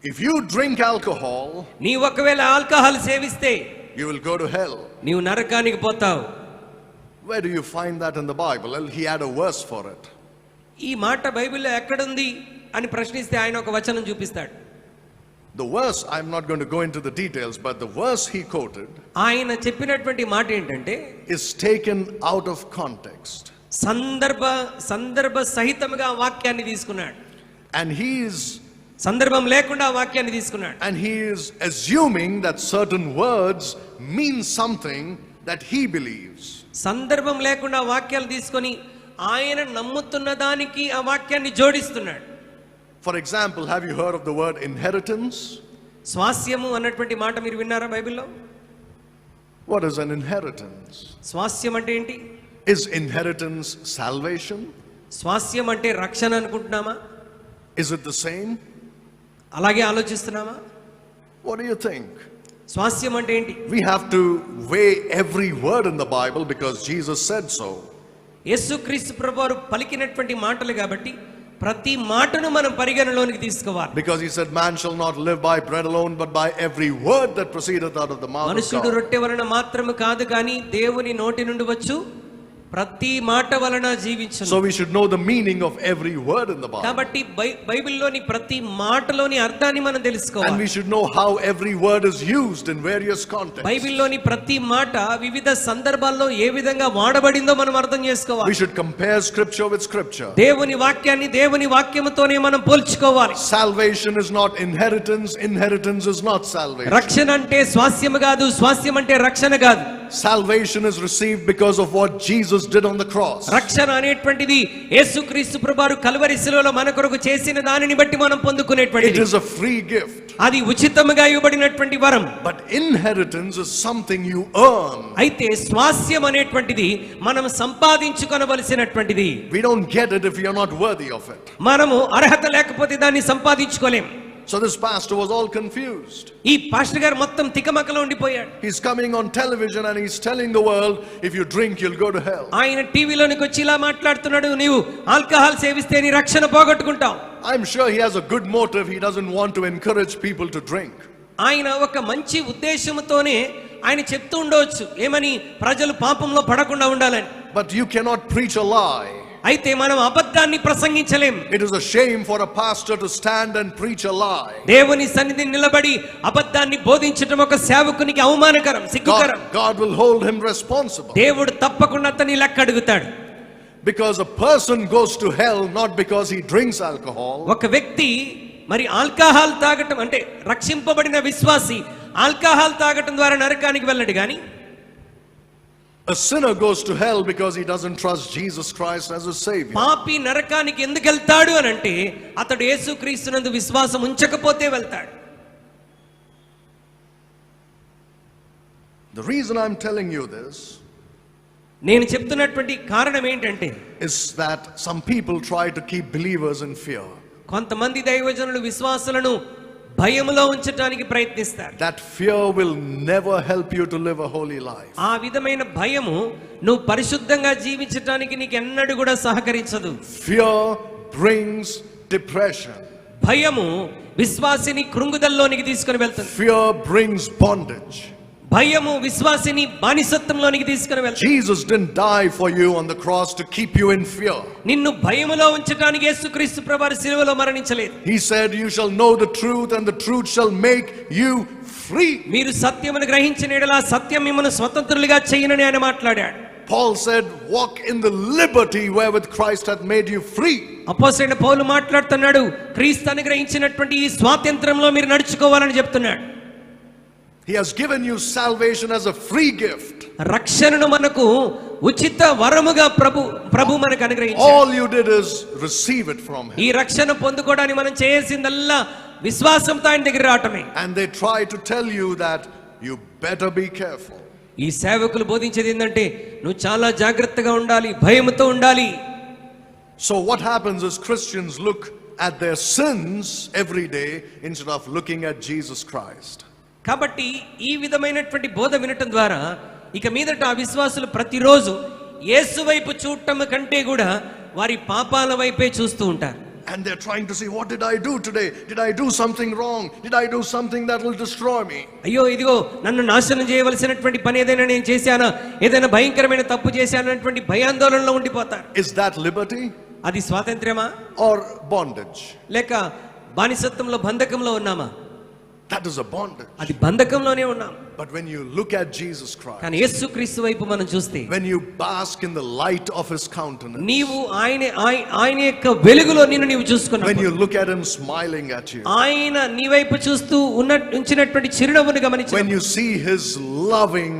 if you drink alcohol, నీ ఒకవేళ alcohol సేవిస్తే you will go to hell. నీవు నరకానికి పోతావు. Where do you find that in the Bible? Well, he had a verse for it. ఈ మాట బైబిల్లో ఎక్కడుంది అని ప్రశ్నిస్తే ఆయన ఒక వచనం చూపిస్తాడు. The verse, I'm not going to go into the details, but the verse he quoted ఆయన చెప్పినటువంటి మాట ఏంటంటే is taken out of context. సందర్భ సహితంగా వాక్యాన్ని తీసుకున్నాడు. And సందర్భం లేకుండా ఆ వాక్యాన్ని తీసుకున్నాడు. he is assuming that certain words mean something that he believes. సందర్భం లేకుండా వాక్యాలు తీసుకొని ఆయన నమ్ముతున్న దానికి ఆ వాక్యాన్ని జోడిస్తున్నాడు. For example, have you heard of the word inheritance? స్వాస్యము అన్నటువంటి మాట మీరు విన్నారా బైబిల్లో? What is an inheritance? స్వాస్యం అంటే ఏంటి? Is inheritance salvation? స్వాస్యం అంటే రక్షణ అనుకుంటున్నామా? Is it the same? అలాగే ఆలోచిస్తున్నామా? What do you think? స్వాస్యం అంటే ఏంటి? We have to weigh every word in the Bible because Jesus said so. యేసుక్రీస్తు ప్రభువారు పలికినటువంటి మాటలు కాబట్టి ప్రతి మాటను మనం పరిగణలోనికి తీసుకోవాలి. Because he said, man shall not live by bread alone, but by every word that proceedeth out of the mouth of మనుషుడు God. రొట్టె వలన మాత్రము కాదు కానీ దేవుని నోటి నుండి వచ్చు ప్రతి మాట వలన జీవించును. So we should know the meaning of every word in the Bible. కాబట్టి బైబిల్లోని ప్రతి మాటలోని అర్థాన్ని మనం And we తెలుసుకోవాలి. should know how every word is used in various contexts. బైబిల్లోని ప్రతి మాట వివిధ సందర్భాల్లో ఏ విధంగా వాడబడిందో మనం అర్థం We చేసుకోవాలి. should compare scripture with scripture. దేవుని వాక్యాన్ని దేవుని వాక్యముతోనే మనం పోల్చుకోవాలి. Salvation is not inheritance, inheritance is not salvation. రక్షణ అంటే స్వాస్యము కాదు, స్వాస్యం అంటే రక్షణ కాదు. Salvation is received because of what Jesus did on the cross. రక్షణ అనేటువంటిది యేసుక్రీస్తు ప్రభువారు కల్వరి శిలువలో మన కొరకు చేసిన దానిని బట్టి మనం It పొందుకునేటువంటిది. is a free gift. అది ఉచితముగా ఇవ్వబడినటువంటి వరం. But inheritance is something you earn. అయితే స్వాస్యం అనేటువంటిది మనం సంపాదించుకొనవలసినటువంటిది. We don't get it if you're not worthy of it. మనము అర్హత లేకపోతే దాన్ని సంపాదించుకోలేం. So this pastor was all confused. ఈ పాస్టర్ గారు మొత్తం తికమకలో ఉండిపోయాడు. He's coming on television and he's telling the world, if you drink, you'll go to hell. ఆయన టీవీలోనికి వచ్చి ఇలా మాట్లాడుతున్నాడు, నీవు ఆల్కహాల్ సేవిస్తే నీ రక్షణ పోగొట్టుకుంటావు. I'm sure he has a good motive. He doesn't want to encourage people to drink. ఆయన ఒక మంచి ఉద్దేశంతోనే ఆయన చెప్తూ ఉండవచ్చు, ఏమని, ప్రజలు పాపంలో పడకుండా ఉండాలని. But you cannot preach a lie. అయితే మనం అబద్ధాన్ని ప్రసంగించలేం. It is a shame for a pastor to stand and preach a lie. దేవుని సన్నిధిని నిలబడి అబద్ధాన్ని బోధించడం ఒక సేవకునికి అవమానకరం, సిగ్గుకరం. God will hold him responsible. దేవుడు తప్పకుండా అతన్ని లెక్క అడుగుతాడు. Because a person goes to hell not because he drinks alcohol. ఒక వ్యక్తి మరి ఆల్కహాల్ తాగటం అంటే రక్షింపబడిన విశ్వాసి ఆల్కహాల్ తాగటం ద్వారా నరకానికి వెళ్ళడు గాని A sinner goes to hell because he doesn't trust Jesus Christ as his savior. పాపి నరకానికి ఎందుకు వెళ్తాడు అని అంటే అతడు యేసుక్రీస్తునందు విశ్వాసం ఉంచకపోతే వెళ్తాడు. The reason I'm telling you this నేను చెప్తున్నటువంటి కారణం ఏంటంటే is that some people try to keep believers in fear. కొంతమంది దైవజనులు విశ్వాసులను భయములో ఉంచడానికి ప్రయత్నిస్తారు. That fear will never help you to live a holy life. ఆ విధమైన భయము నువ్వు పరిశుద్ధంగా జీవించడానికి నీకు ఎన్నడూ కూడా సహకరించదు. Fear brings depression. భయము విశ్వాసిని కృంగుదల్లోనికి తీసుకొని వెళ్తుంది. Fear brings bondage. భయము విశ్వాసిని బానిసత్వంలోనికి తీసుకొని వెళ్తుంది. Jesus didn't die for you on the cross to keep you in fear. నిన్ను భయములో ఉంచడానికి యేసుక్రీస్తు ప్రభువు శిలువలో మరణించలేదు. He said you shall know the truth and the truth shall make you free. మీరు సత్యమును గ్రహించిన యెడల సత్యం మిమ్మల్ని స్వతంత్రులుగా చేయునని ఆయన మాట్లాడాడు. Paul said walk in the liberty wherewith Christ hath made you free. అపోస్తలుడైన పౌలు మాట్లాడుతున్నాడు, క్రీస్తు అనుగ్రహించినటువంటి ఈ స్వాతంత్రంలో మీరు నడుచుకోవాలని చెప్తున్నాడు. He has given you salvation as a free gift. రక్షణను మనకు ఉచిత వరముగా ప్రభు మనకు అనుగ్రహించాడు. All you did is receive it from him. ఈ రక్షణ పొందుకోవడానికి మనం చేయాల్సిందల్లా విశ్వాసంతో ఆయన దగ్గర రావటమే. And they try to tell you that you better be careful. ఈ సేవకులు బోధించేది ఏంటంటే నువ్వు చాలా జాగ్రత్తగా ఉండాలి, భయముతో ఉండాలి. So what happens is Christians look at their sins every day instead of looking at Jesus Christ. కాబట్టి ఈ విధమైనటువంటి బోధ వినటం ద్వారా ఇక మీదట ఆ విశ్వాసులు ప్రతిరోజు యేసు వైపు చూడటం కంటే కూడా వారి పాపాల వైపే చూస్తూ ఉంటారు. And they're trying to see, what did I do today? Did I do something wrong? Did I do something that will destroy me? అయ్యో ఇదిగో నన్ను నాశనం చేయవలసినటువంటి పని ఏదైనా నేను చేశానా, ఏదైనా భయంకరమైన తప్పు చేశానటువంటి భయాందోళనలో ఉండిపోతారు. Is that liberty? అది స్వాతంత్ర్యమా Or bondage? లేక బానిసత్వంలో బంధకంలో ఉన్నామా? That is a bondage. అది బంధకంలోనే ఉన్నాం. But when you look at Jesus Christ, కానీ యేసుక్రీస్తు వైపు మనం చూస్తే, when you bask in the light of his countenance, నీవు ఆయన యొక్క వెలుగులో నిన్ను నీవు చూసుకున్నావు. when you look at him smiling at you, ఆయన నీ వైపు చూస్తూ ఉంచినటువంటి చిరునవ్వును గమనించు. when you see his loving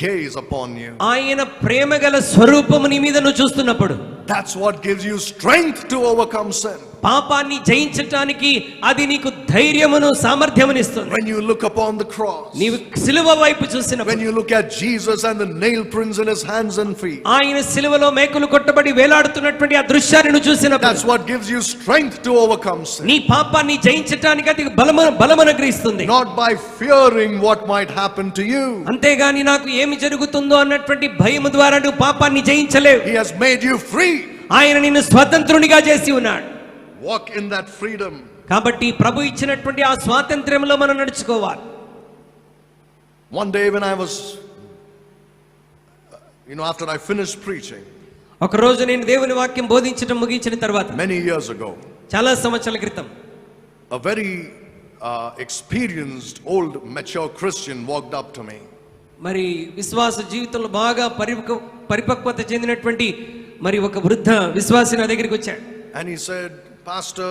gaze upon you, ఆయన ప్రేమగల స్వరూపము నీ మీద నువ్వు చూస్తున్నప్పుడు, that's what gives you strength to overcome sin. పాపాన్ని జయించటానికి అది నీకు ధైర్యమును సామర్థ్యమును ఇస్తుంది. When you look upon the cross, నీవు సిలువ వైపు చూసినప్పుడు, when you look at Jesus and the nail prints in his hands and feet, ఆయన సిలువలో మేకులు కొట్టబడి వేలాడుతున్నటువంటి ఆ దృశ్యాన్ని నువ్వు చూసినప్పుడు, that's what gives you strength to overcome sin. నీ పాపాన్ని జయించటానికి అది బలమనుగ్రహిస్తుంది. Not by fearing what might happen to you. అంతేగాని నాకు ఏమి జరుగుతుందో అన్నటువంటి భయము ద్వారా నువ్వు పాపాన్ని జయించలేవు. He has made you free. ఆయన నిన్ను స్వతంత్రునిగా చేసి ఉన్నాడు. Walk in that freedom. కాబట్టి ప్రభు ఇచ్చినటువంటి ఆ స్వాతంత్ర్యంలో మనం నడుచుకోవాలి. One day when I was, after I finished preaching, ఒక రోజు నేను దేవుని వాక్యం బోధించడం ముగించిన తర్వాత, many years ago, చాలా సంవత్సరాల క్రితం, a very experienced old mature Christian walked up to me. మరి విశ్వాస జీవితంలో బాగా పరిపక్వత చెందినటువంటి మరి ఒక వృద్ధ విశ్వాసి నా దగ్గరికి వచ్చాడు. And he said, Pastor,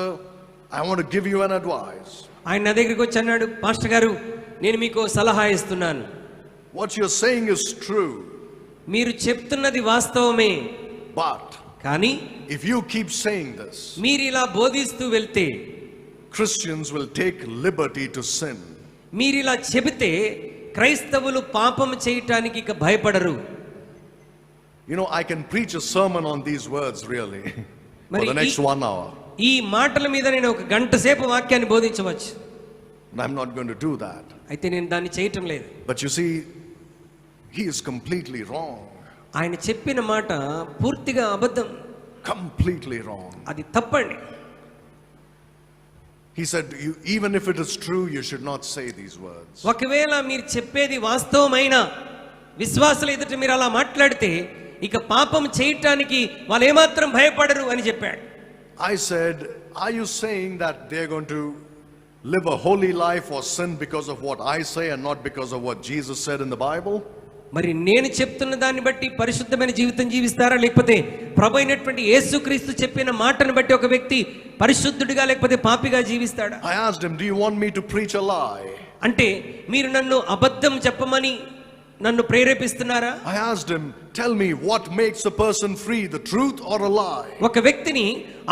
I want to give you an advice. ఆయన నా దగ్గరికి వచ్చి అన్నాడు, పాస్టర్ గారు నేను మీకు సలహా ఇస్తున్నాను. What you're saying is true. మీరు చెప్తున్నది వాస్తవమే. But కానీ if you keep saying this, మీరు ఇలా బోధిస్తూ వెళ్తే Christians will take liberty to sin. మీరు ఇలా చెబితే క్రైస్తవులు పాపం చేయటానికి ఇక భయపడరు. I can preach a sermon on these words really for the next 1 hour. ఈ మాటల మీద నేను ఒక గంట సేపు వాక్యాన్ని బోధించవచ్చు. And I'm not going to do that. అయితే నేను దాన్ని చేయటం లేదు. But you see, he is completely wrong. ఆయన చెప్పిన మాట పూర్తిగా అబద్ధం. Completely wrong. అది తప్పండి. He said, even if it is true, you should not say these words. ఒకవేళ మీరు చెప్పేది వాస్తవమైన విశ్వాసుల ఎదుట మీరు అలా మాట్లాడితే ఇక పాపం చేయటానికి వాళ్ళు ఏమాత్రం భయపడరు అని చెప్పాడు. I said, are you saying that they're going to live a holy life or sin because of what I say and not because of what Jesus said in the Bible? మరి నేను చెప్తున్న దాన్ని బట్టి పరిశుద్ధమైన జీవితం జీవిస్తారా, లేకపోతే ప్రభు అయినటువంటి యేసుక్రీస్తు చెప్పిన మాటను బట్టి ఒక వ్యక్తి పరిశుద్ధుడిగా లేకపోతే పాపిగా జీవిస్తాడా? I asked him, do you want me to preach a lie? అంటే మీరు నన్ను అబద్ధం చెప్పమని నన్ను ప్రేరేపిస్తున్నారా? I asked him, tell me what makes a person free, the truth or a lie? ఒక వ్యక్తిని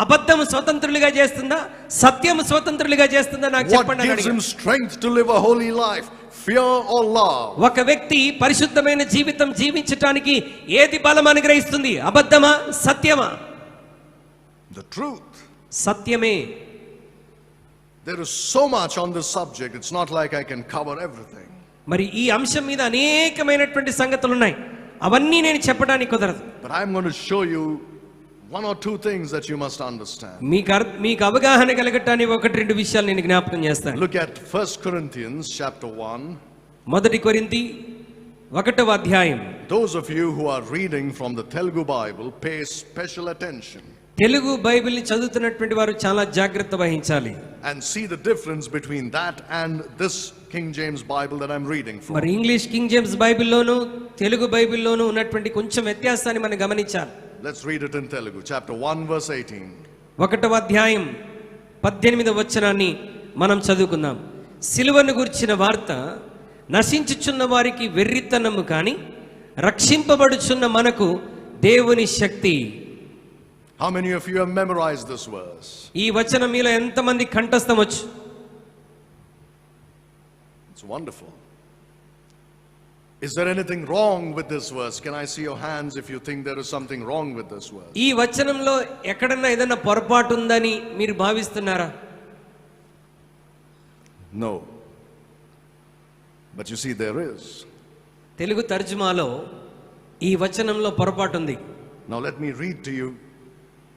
అబద్ధం స్వతంత్రులుగా చేస్తుందా, సత్యం స్వతంత్రులుగా చేస్తుందా నాకు What చెప్పండి అని gives అడిగాను. him strength to live a holy life, fear or love? ఒక వ్యక్తి పరిశుద్ధమైన జీవితం జీవించటానికి ఏది బలం అనుగ్రహిస్తుంది? అబద్ధమా, సత్యమా? The truth. సత్యమే. There is so much on this subject, it's not like I can cover everything. మరి ఈ అంశం మీద అనేకమైనటువంటి సంగతులు ఉన్నాయి, అవన్నీ నేను చెప్పడానికి కుదరదు. But I'm going to show you one or two things that you must understand. మీకు అవగాహన కలగటానికి ఒకటి రెండు విషయాలు నేను జ్ఞాపకం చేస్తాను. Look at 1 Corinthians chapter 1. మొదటి కొరింథీ 1వ అధ్యాయం. Those of you who are reading from the Telugu Bible, pay special attention. Telugu బైబిల్ని చదువుతున్నటువంటి వారు చాలా జాగ్రత్త వహించాలి. And see the difference between that and this King James Bible that I'm reading from. మరి ఇంగ్లీష్ కింగ్ జేమ్స్ బైబిల్లోను తెలుగు బైబిల్లోను ఉన్నటువంటి కొంచెం వ్యత్యాసాన్ని మనం గమనించాలి. Let's read it in Telugu. Chapter 1 verse 18. 1వ అధ్యాయం 18వ వచనాన్ని మనం చదువుకుందాం. సిలువను గురించిన వార్త నశించుచున్న వారికి వెర్రితనము కాని రక్షింపబడుచున్న మనకు దేవుని శక్తి. How many of you have memorized this verse? ఈ వచనం మీలో ఎంతమంది కంఠస్థం వచ్చు? It's wonderful. Is there anything wrong with this verse? Can I see your hands if you think there is something wrong with this verse? ఈ వచనంలో ఎక్కడన్నా ఏదైనా పొరపాటు ఉందని మీరు భావిస్తున్నారా? No. But you see there is. Telugu తర్జుమాలో ఈ వచనంలో పొరపాటు ఉంది. Now let me read to you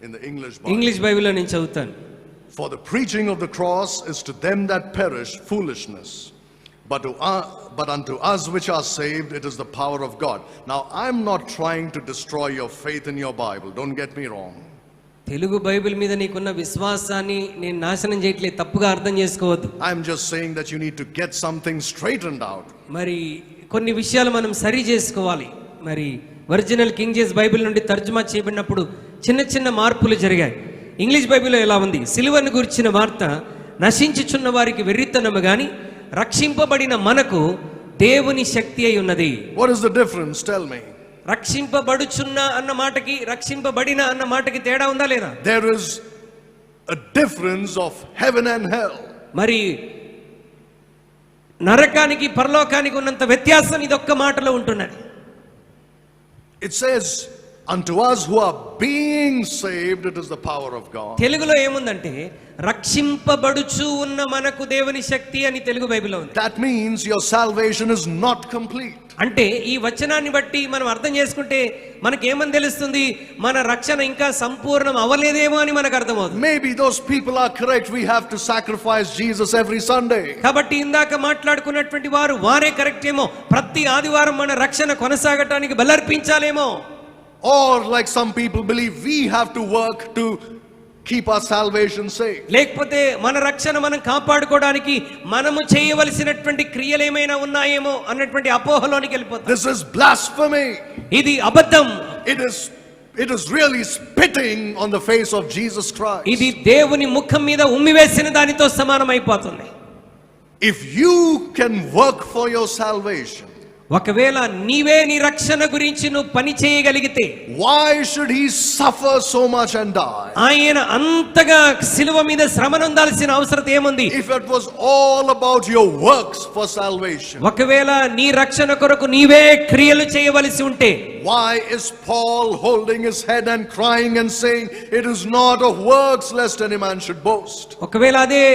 in the English Bible. English బైబిల్లో నేను చదువుతాను. For the preaching of the cross is to them that perish foolishness, but unto us which are saved it is the power of God. Now I'm not trying to destroy your faith in your Bible. Don't get me wrong. Telugu Bible మీద నీకున్న విశ్వాసాన్ని నేను నాశనం చేయట్లేదు, తప్పుగా అర్థం చేసుకోవద్దు. I'm just saying that you need to get something straightened out. మరి కొన్ని విషయాలు మనం సరి చేసుకోవాలి. మరి ఒరిజినల్ కింగ్ జేమ్స్ బైబిల్ నుండి తర్జుమా చేయబడినప్పుడు చిన్న చిన్న మార్పులు జరిగాయి. ఇంగ్లీష్ బైబిల్లో ఎలా ఉంది? సిలువను గురించిన వార్త నశించుచున్న వారికి వెర్రితనము గాని రక్షింపబడిన మనకు దేవుని శక్తి అయి ఉన్నది. What is the difference? Tell me. రక్షింపబడుచున్న అన్న మాటకి రక్షింపబడిన అన్న మాటకి తేడా ఉందా లేదా? There is a difference of heaven and hell. మరి నరకానికి పరలోకానికి ఉన్నంత వ్యత్యాసం ఇదొక్క మాటలో ఉంటున్నది. It says, unto us who are being saved, it is the power of God. తెలుగులో ఏముందంటే రక్షింపబడుచు ఉన్న మనకు దేవుని శక్తి అని తెలుగు బైబిల్లో ఉంది. That means your salvation is not complete. అంటే ఈ వచనాన్ని బట్టి మనం అర్థం చేసుకుంటే మనకేమని తెలుస్తుంది? మన రక్షణ ఇంకా సంపూర్ణం అవ్వలేదేమో అని మనకు అర్థమవుతుంది. Maybe those people are correct. We have to sacrifice Jesus every Sunday. కాబట్టి ఇందాక మాట్లాడుకున్నటువంటి వారే కరెక్ట్ ఏమో, ప్రతి ఆదివారం మన రక్షణ కొనసాగటానికి బలర్పించాలేమో. Or like some people believe, we have to work to keep our salvation safe. లేకపోతే మన రక్షణ మనం కాపాడుకోవడానికి మనము చేయవలసినటువంటి క్రియలు ఏమైనా ఉన్నాయేమో అన్నటువంటి అపోహలోనికి వెళ్ళిపోతాం. This is blasphemy. ఇది అబద్ధం. It is really spitting on the face of Jesus Christ. ఇది దేవుని ముఖం మీద ఉమ్మివేసిన దానితో సమానమైపోతుంది. If you can work for your salvation, ఒకవేళ నీవే నీ రక్షణ గురించి నువ్వు పని చేయగలిగితే, why should he suffer so much and die? ఆయన అంతగా సిలువ మీద శ్రమనొందాల్సిన అవసరం ఏముంది? If it was all about your works for salvation, ఒకవేళ నీ రక్షణ కొరకు నీవే క్రియలు చేయవలసి ఉంటే, why is Paul holding his head and crying and saying, it is not of works lest any man should boast? ఒకవేళ అదే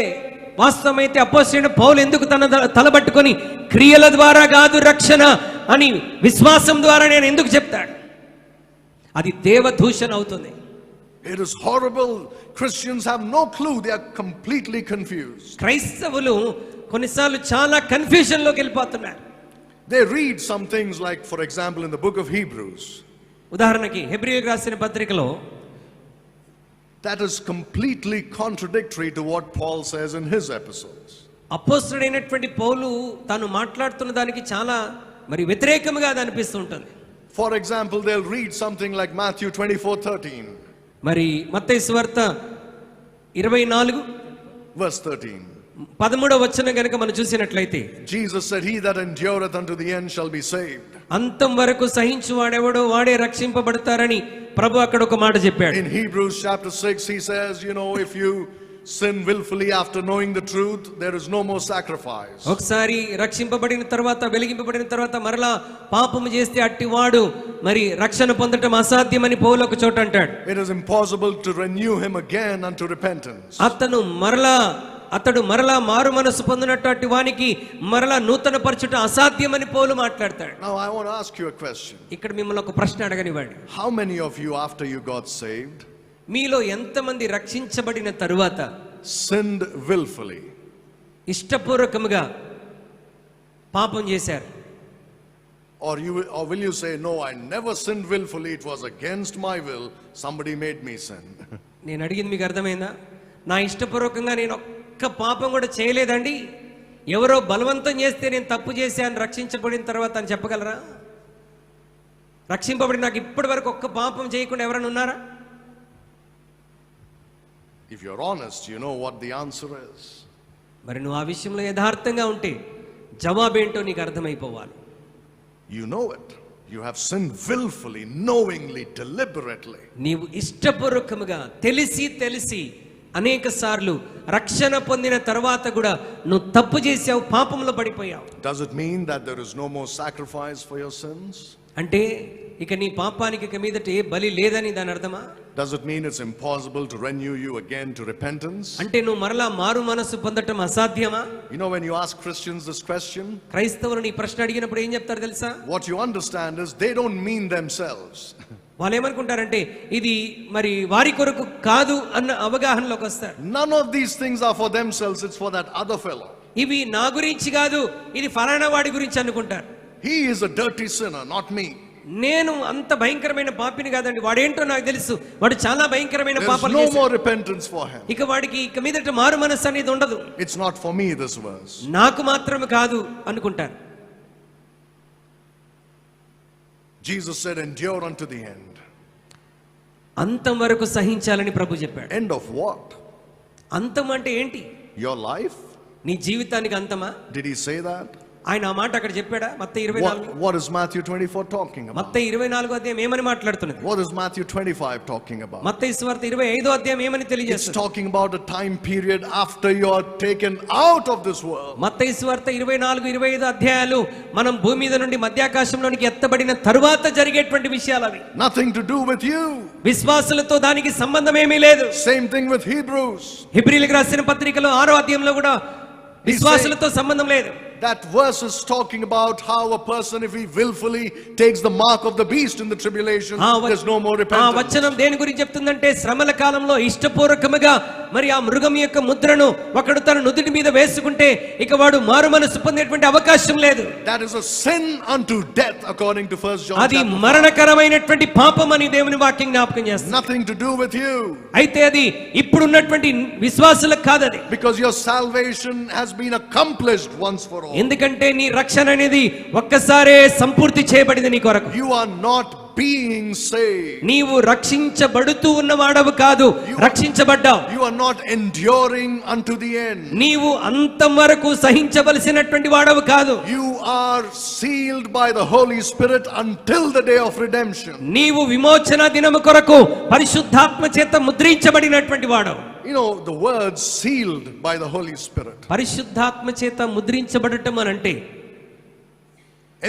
వాస్తవమైతే అపోస్తలుడైన పౌలు ఎందుకు తన తలబట్టుకొని క్రియల ద్వారా కాదు రక్షణ అని విశ్వాసం ద్వారా నేను ఎందుకు చెప్తాడు? అది దేవదూషణ అవుతుంది. It is horrible. Christians have no clue. They are completely confused. క్రైస్తవులు కొన్నిసార్లు చాలా కన్ఫ్యూజన్ లోకి వెళ్ళిపోతున్నారు. They read some things like, for example, in the book of Hebrews. ఉదాహరణకి హెబ్రీయులకు రాసిన పత్రికలో that is completely contradictory to what Paul says in his epistles. అపోస్తలుడైనటువంటి పౌలు తాను మాట్లాడుతున్న దానికి చాలా మరి వ్యతిరేకంగా అది అనిపిస్తూ ఉంటుంది. For example, they'll read something like Matthew 24:13. మరి మత్తయి సువార్త 24 verse 13. 13వ వచనం గనుక మనం చూసినట్లయితే Jesus said, "He that endureth unto the end shall be saved." అంతం వరకు సహించు వాడెవడో వాడే రక్షింపబడతారని ప్రభు అక్కడ ఒక మాట చెప్పాడు. In Hebrews chapter 6 he says, if you sin willfully after knowing the truth, there is no more sacrifice. ఒకసారి రక్షింపబడిన తర్వాత వెలిగింపబడిన తర్వాత మరలా పాపము చేస్తే అట్టివాడు మరి రక్షణ పొందటం అసాధ్యమని పౌలు ఒక చోట అంటాడు. It is impossible to renew him again unto repentance. అతడు మరలా మారు మనసు పొందినట్టు వానికి మరలా నూతన పరచుట అసాధ్యమని పౌలు మాట్లాడతాడు. Now I want to ask you a question. ఇక్కడ మిమ్మల్ని ఒక ప్రశ్న అడగనివ్వండి. How many of you after you got saved మీలో ఎంతమంది రక్షించబడిన తరువాత sinned willfully? ఇష్టపూర్వకముగా పాపం చేశారు? Or will you say, "No, I never sinned willfully, it was against my will, somebody made me sin." నేను అడిగింది మీకు అర్థమైందా? నా ఇష్టపూర్వకంగా నేను ఒక్క పాపం కూడా చేయలేదండి, ఎవరో బలవంతం చేస్తే నేను తప్పు చేశాను రక్షించబడిన తర్వాత అని చెప్పగలరా? రక్షింపబడి నాకు ఇప్పటి వరకు ఒక్క పాపం చేయకుండా ఎవరైనా ఉన్నారా? If you're honest, you know what the answer is. మరి నువ్వు ఆ విషయంలో యథార్థంగా ఉంటే జవాబేంటో నీకు అర్థమైపోవాలి. You know it. You have sinned willfully, knowingly, deliberately. నీవు ఇష్టపూర్వకముగా తెలిసి అనేక సార్లు రక్షణ పొందిన తర్వాత కూడా నువ్వు తప్పు చేసావు, పాపంలో పడిపోయావు. Does it mean that there is no more sacrifice for your sins? అంటే ఇక నీ పాపానికి ఇక మీదట ఏ బలి లేదని దాని అర్థమా? Does it mean it's impossible to renew you again to repentance? అంటే నువ్వు మరలా మారు మనసు పొందటం అసాధ్యమా? When you ask Christians this question, క్రైస్తవులను ఈ ప్రశ్న అడిగినప్పుడు ఏం చెప్తారు తెలుసా? what you understand is they don't mean themselves. వాళ్ళు ఏమనుకుంటారంటే ఇది మరి వారి కొరకు కాదు అన్న అవగాహనలోకి వస్తారు. None of these things are for themselves, it's for that other fellow. ఇవి నా గురించి కాదు, ఇది ఫలానా వాడి గురించి అనుకుంటారు. He is a dirty sinner, not me. నేను అంత భయంకరమైన పాపిని కాదండి, వాడేంటో నాకు తెలుసు, వాడు చాలా భయంకరమైన పాపాలు చేశాడు. There's no more చేశాడు. repentance for him. ఇక వాడికి ఇక మీదట మారు మనస్సు అనేది ఉండదు. It's not for me, this verse. నాకు మాత్రమే కాదు అనుకుంటారు. Jesus said, "Endure unto the end." అంతం వరకు సహించాలని ప్రభు చెప్పాడు. End of what? అంతం అంటే ఏంటి? Your life? నీ జీవితానికి అంతమా? Did he say that? ఆయన ఆ మాట అక్కడ చెప్పాడా? మత్తయి 24. What is Matthew 24 talking about? మత్తయి 24వ అధ్యాయం ఏమని మాట్లాడుతున్నది? What is Matthew 25 talking about? మత్తయి సువార్త 25వ అధ్యాయం ఏమని It's తెలియజేస్తుంది? talking about a time period after you are taken out of this world. మత్తయి సువార్త 24, 25 అధ్యాయాలు మనం భూమి మీద నుండి మధ్యాకాశంలోనికి ఎత్తబడిన తరువాత జరిగేటువంటి విషయాలు అవి. Nothing to do with you. విశ్వాసులతో దానికి సంబంధం ఏమీ లేదు. Same thing with Hebrews. హెబ్రీయులకు రాసిన పత్రికలో 6వ అధ్యాయంలో కూడా విశ్వాసులతో సంబంధం లేదు. That verse is talking about how a person, if he willfully takes the mark of the beast in the tribulation, there's no more ఆ repentance. వచనం దేని గురించి చెప్తుందంటే శ్రమల కాలంలో ఇష్టపూర్వకముగా మరి ఆ మృగం యొక్క ముద్రను ఒకడు తన నుదుటి మీద వేసుకుంటే ఇక వాడు మారు మనసు పొందేటువంటి అవకాశం లేదు. That is a sin unto death according to 1 John. అది మరణకరమైనటువంటి పాపం అని దేవుని వాక్యం జ్ఞాపకం చేస్తుంది. Nothing to do with you. అయితే అది ఇప్పుడున్నటువంటి విశ్వాసులకు కాదు అది. Because your salvation has been accomplished once for all. ఎందుకంటే నీ రక్షణ అనేది ఒక్కసారే సంపూర్తి చేయబడింది నీ కొరకు. You are not being saved. నీవు రక్షించబడుతూ ఉన్నవాడవు కాదు, రక్షించబడ్డావు. You are not enduring unto the end. నీవు అంతం వరకు సహించవలసినటువంటి వాడవు కాదు. You are sealed by the Holy Spirit until the day of redemption. నీవు విమోచన దినము కొరకు పరిశుద్ధాత్మ చేత ముద్రించబడినటువంటి వాడవు. The word sealed by the Holy Spirit. పరిశుద్ధాత్మ చేత ముద్రించబడటం అనంటే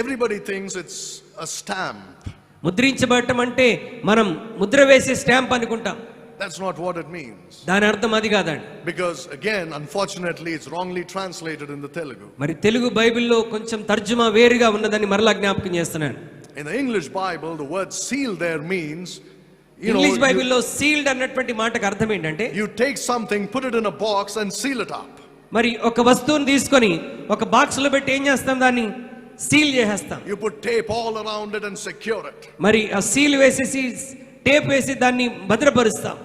Everybody thinks it's a stamp. ముద్రించబడటం అంటే మనం ముద్ర వేసే స్టాంప్ అనుకుంటాం. That's not what it means. దాని అర్థం అది కాదండి. Because again, unfortunately, it's wrongly translated in the Telugu. మరి తెలుగు బైబిల్లో కొంచెం తర్జుమా వేరుగా ఉన్నదని మరలా జ్ఞాపకం చేస్తున్నాను. In the English Bible, the word seal there means, English బైబిల్లో సీల్డ్ అన్నటువంటి మాటకు అర్థం ఏంటంటే you take something, put it in a box and seal it up. మరి ఒక వస్తువుని తీసుకొని ఒక బాక్స్ లో పెట్టి ఏం చేస్తాం, దాన్ని సీల్ చేసేస్తాం. You put tape all around it and secure it. మరి ఆ సీల్ వేసేసి టేప్ వేసి దాన్ని భద్రపరుస్తాం.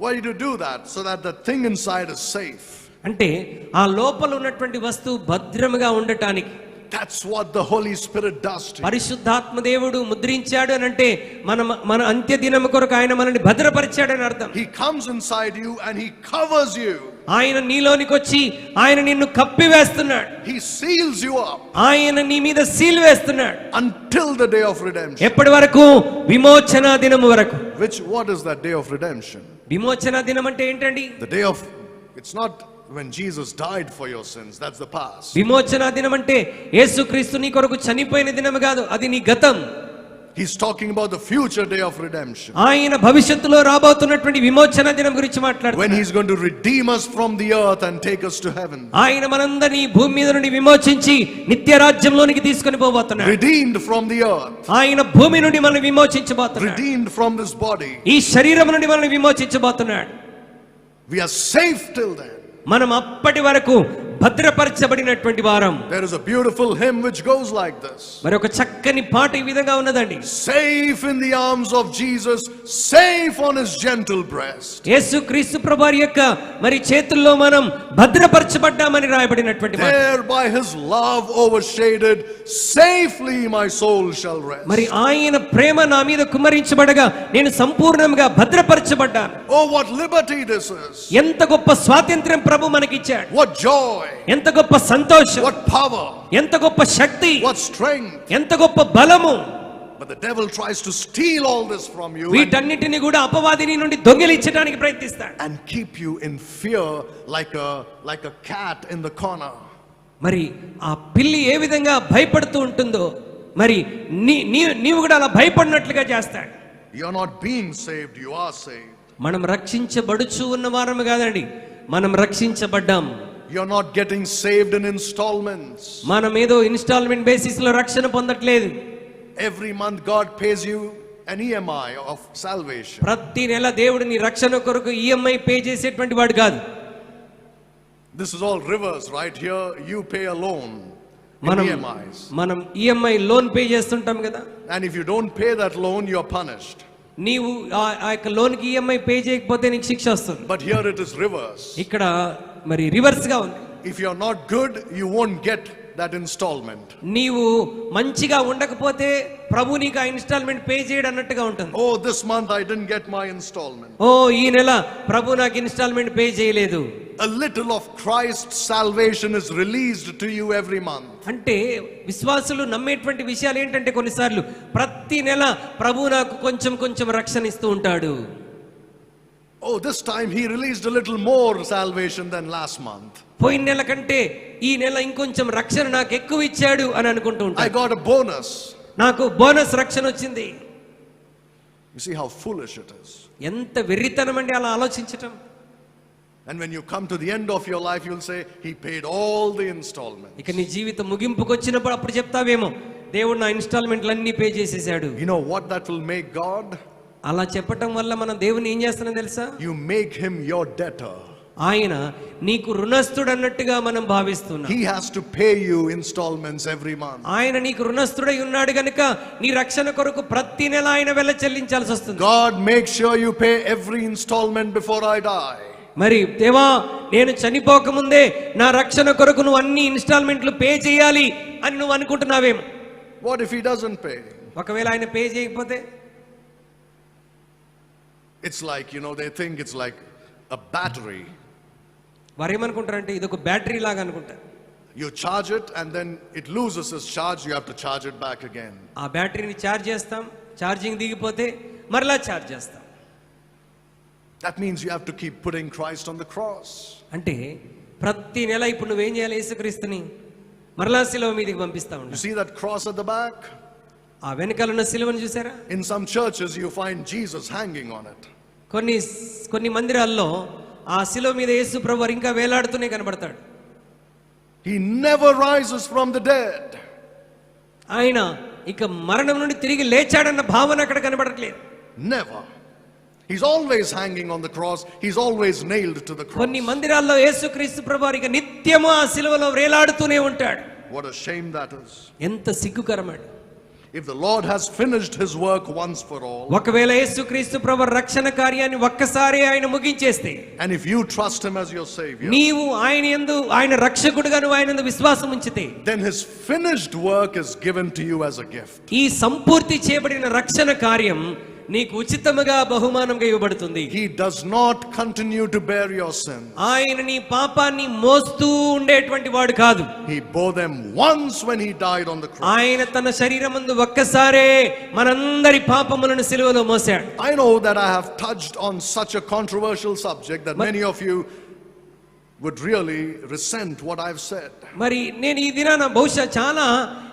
Why do you do that? So that the thing inside is safe. అంటే ఆ లోపల ఉన్నటువంటి వస్తువు భద్రముగా ఉండటానికి. That's what the Holy Spirit does to you. పరిశుద్ధాత్మ దేవుడు ముద్రించాడు అని అంటే మన అంత్య దినము కొరకు ఆయన మనల్ని భద్రపరిచాడు అని అర్థం. He comes inside you and he covers you. ఆయన నీలోనికి వచ్చి ఆయన నిన్ను కప్పివేస్తున్నాడు. He seals you up ఆయన నీ మీద సీల్ వేస్తున్నాడు. until the day of redemption. ఎప్పటి వరకు? విమోచన దినము వరకు. What is that day of redemption? విమోచన దినం అంటే ఏంటండి? The day of, it's not when Jesus died for your sins, that's the past. విమోచన దినం అంటే యేసుక్రీస్తు నీ కొరకు చనిపోయిన దినం కాదు, అది నీ గతం. He's talking about the future day of redemption. ఆయన భవిష్యత్తులో రాబోతున్నటువంటి విమోచన దినం గురించి When మాట్లాడుతున్నాడు. he's going to redeem us from the earth and take us to heaven. ఆయన మనందరినీ భూమి మీద నుండి విమోచించి నిత్య రాజ్యంలోనికి తీసుకొని పోబోతున్నాడు. Redeemed from the earth. ఆయన భూమి నుండి మనల్ని విమోచించబోతున్నాడు. Redeemed from this body. ఈ శరీరం నుండి మనల్ని విమోచించబోతున్నాడు. We are safe till then. మనం అప్పటి వరకు భద్రపరచబడినటువంటి వారం. There is a beautiful hymn which goes like this. మరి ఒక చక్కని పాట ఈ విధంగా ఉన్నదండి. Safe in the arms of Jesus, safe on his gentle breast. యేసుక్రీస్తు ప్రభువారి యొక్క మరి చేతుల్లో మనం భద్రపరచబడ్డామని రాయబడినటువంటి మాట. There by his love overshaded, safely my soul shall rest. మరి ఆయన ప్రేమ నా మీద కుమ్మరించబడగా నేను సంపూర్ణంగా భద్రపరచబడ్డాను. Oh, what liberty this is. ఎంత గొప్ప స్వాతంత్ర్యం ప్రభు మనకిచ్చాడు. What joy. ఎంత గొప్ప సంతోషం. What power. ఎంత గొప్ప శక్తి. What strength. ఎంత గొప్ప బలము. But the devil tries to steal all this from you వీటన్నిటిని కూడా అపవాది నీ నుండి దొంగిలించడానికి ప్రయత్నిస్తాడు. and keep you in fear like a cat in the corner. మరి ఆ పిల్లి ఏ విధంగా భయపడుతూ ఉంటుందో మరి నీవు కూడా అలా భయపడినట్లుగా చేస్తాడు. You're not being saved, you are saved. మనం రక్షించబడుచు ఉన్న వారము కాదండి, మనం రక్షించబడ్డాం. You're not getting saved in installments. మనం ఏదో ఇన్స్టాల్మెంట్ బేసిస్ లో రక్షణ పొందట్లేదు. Every month God pays you an EMI of salvation. ప్రతి నెల దేవుడు నీ రక్షణ కొరకు ఈఎంఐ పే చేసేటువంటి వాడు కాదు. This is all reverse, right? Here you pay a loan in EMIs. మనం ఈఎంఐ లోన్ పే చేస్తుంటాం కదా. And if you don't pay that loan, you're punished. నీవు ఆ యొక్క లోన్ కి ఈఎంఐ పే చేయకపోతే నీకు శిక్ష వస్తుంది. But here it is reverse. ఇక్కడ మరి రివర్స్ గా ఉంది. If you're not good, you won't get that installment. నీవు మంచిగా ఉండకపోతే ప్రభు నీకు ఆ ఇన్స్టాల్మెంట్ పే చేయడం అన్నట్టుగా ఉంటుంది. Oh, this month I didn't get my installment. ఓ ఈ నెల ప్రభు నాకు ఇన్స్టాల్మెంట్ పే చేయలేదు. A little of Christ's salvation is released to you every month. అంటే విశ్వాసులు నమ్మేటువంటి విషయాలు ఏంటంటే కొన్నిసార్లు ప్రతి నెల ప్రభు నాకు కొంచెం కొంచెం రక్షణ ఇస్తూ ఉంటాడు. Oh, this time he released a little more salvation than last month. పోయిన నెల కంటే ఈ నెల ఇంకొంచెం రక్షణ నాకు ఎక్కువ ఇచ్చాడు అని అనుకుంటూ I ఉంటాడు. got a bonus. నాకు బోనస్ రక్షణ వచ్చింది. You see how foolish it is. ఎంత వెర్రితనం అండి అలా ఆలోచించటం. And when you come to the end of your life, you'll say, he paid all the installments. ఇక నీ జీవితం ముగింపుకు వచ్చినప్పుడు అప్పుడు చెప్తావేమో దేవుడు నా ఇన్స్టాల్మెంట్లన్నీ పే చేసేసాడు. You know what that will make God? అలా చెప్పటం వల్ల మనం దేవుని ఏం చేస్తున్నాం తెలుసా? You make him your debtor. ఆయన నీకు రుణస్థుడు అన్నట్టుగా మనం భావిస్తున్నాం. He has to pay you installments every month. ఆయన నీకు రుణస్థుడై ఉన్నాడు గనుక నీ రక్షణ కొరకు ప్రతి నెల ఆయన వెల చెల్లించాల్సి వస్తుంది. God, make sure you pay every installment before I die. మరి దేవా నేను చనిపోకముందే నా రక్షణ కొరకు నువ్వు అన్ని ఇన్స్టాల్మెంట్లు పే చేయాలి అని నువ్వు అనుకుంటున్నావేమో. What if he doesn't pay? ఒకవేళ ఆయన పే చేయకపోతే? It's like, they think it's like a battery. వారు ఏమనుకుంటారంటే ఇది ఒక బ్యాటరీ లాగా అనుకుంటారు. You charge it and then it loses its charge, you have to charge it back again. ఆ బ్యాటరీని ఛార్జ్ చేస్తాం, ఛార్జింగ్ దిగిపోతే మరలా ఛార్జ్ చేస్తాం. That means you have to keep putting Christ on the cross. అంటే ప్రతి నెల ఇప్పుడు నువ్వేం చేయాలి? యేసుక్రీస్తుని మరలా సిలువ మీదకి పంపిస్తా You ఉండాలి. see that cross at the back? ఆ వెనకాల ఉన్న సిలువను చూసారా? In some churches you find Jesus hanging on it. కొన్ని మందిరాల్లో ఆ సిలువ మీద యేసు ప్రభువు ఇంకా వేలాడుతూనే కనబడతాడు. He never rises from the dead. ఆయన ఇక మరణం నుండి తిరిగి లేచాడన్న భావన అక్కడ కనబడట్లేదు. Never. He's always hanging on the cross. He's always nailed to the cross. కొన్ని మందిరాల్లో యేసుక్రీస్తు ప్రభువు ఇక నిత్యము ఆ సిలువలో వేలాడుతూనే ఉంటాడు. What a shame that is. ఎంత సిగ్గుకరమండి. If the Lord has finished his work once for all, ఒకవేళ యేసుక్రీస్తు ప్రభువు రక్షణ కార్యాన్ని ఒక్కసారి ఆయన ముగించేస్తే, and if you trust him as your savior, నీవు ఆయన రక్షకుడుగా నువ్వు ఆయన యందు విశ్వాసం ఉంచితే, then his finished work is given to you as a gift. ఈ సంపూర్తి చేయబడిన రక్షణ కార్యం నీకు ఉచితముగా బహుమానంగా ఇవ్వబడుతుంది. He does not continue to bear your sin. ఆయన నీ పాపాన్ని మోస్తూ ఉండేటువంటి వాడు కాదు. He bore them once when he died on the cross. ఆయన తన శరీరమందు ఒక్కసారే మనందరి పాపములను సిలువలో మోసాడు. I know that I have touched on such a controversial subject that many of you would really resent what I've said. మరి నేను ఈ దినాన బహుశా చాలా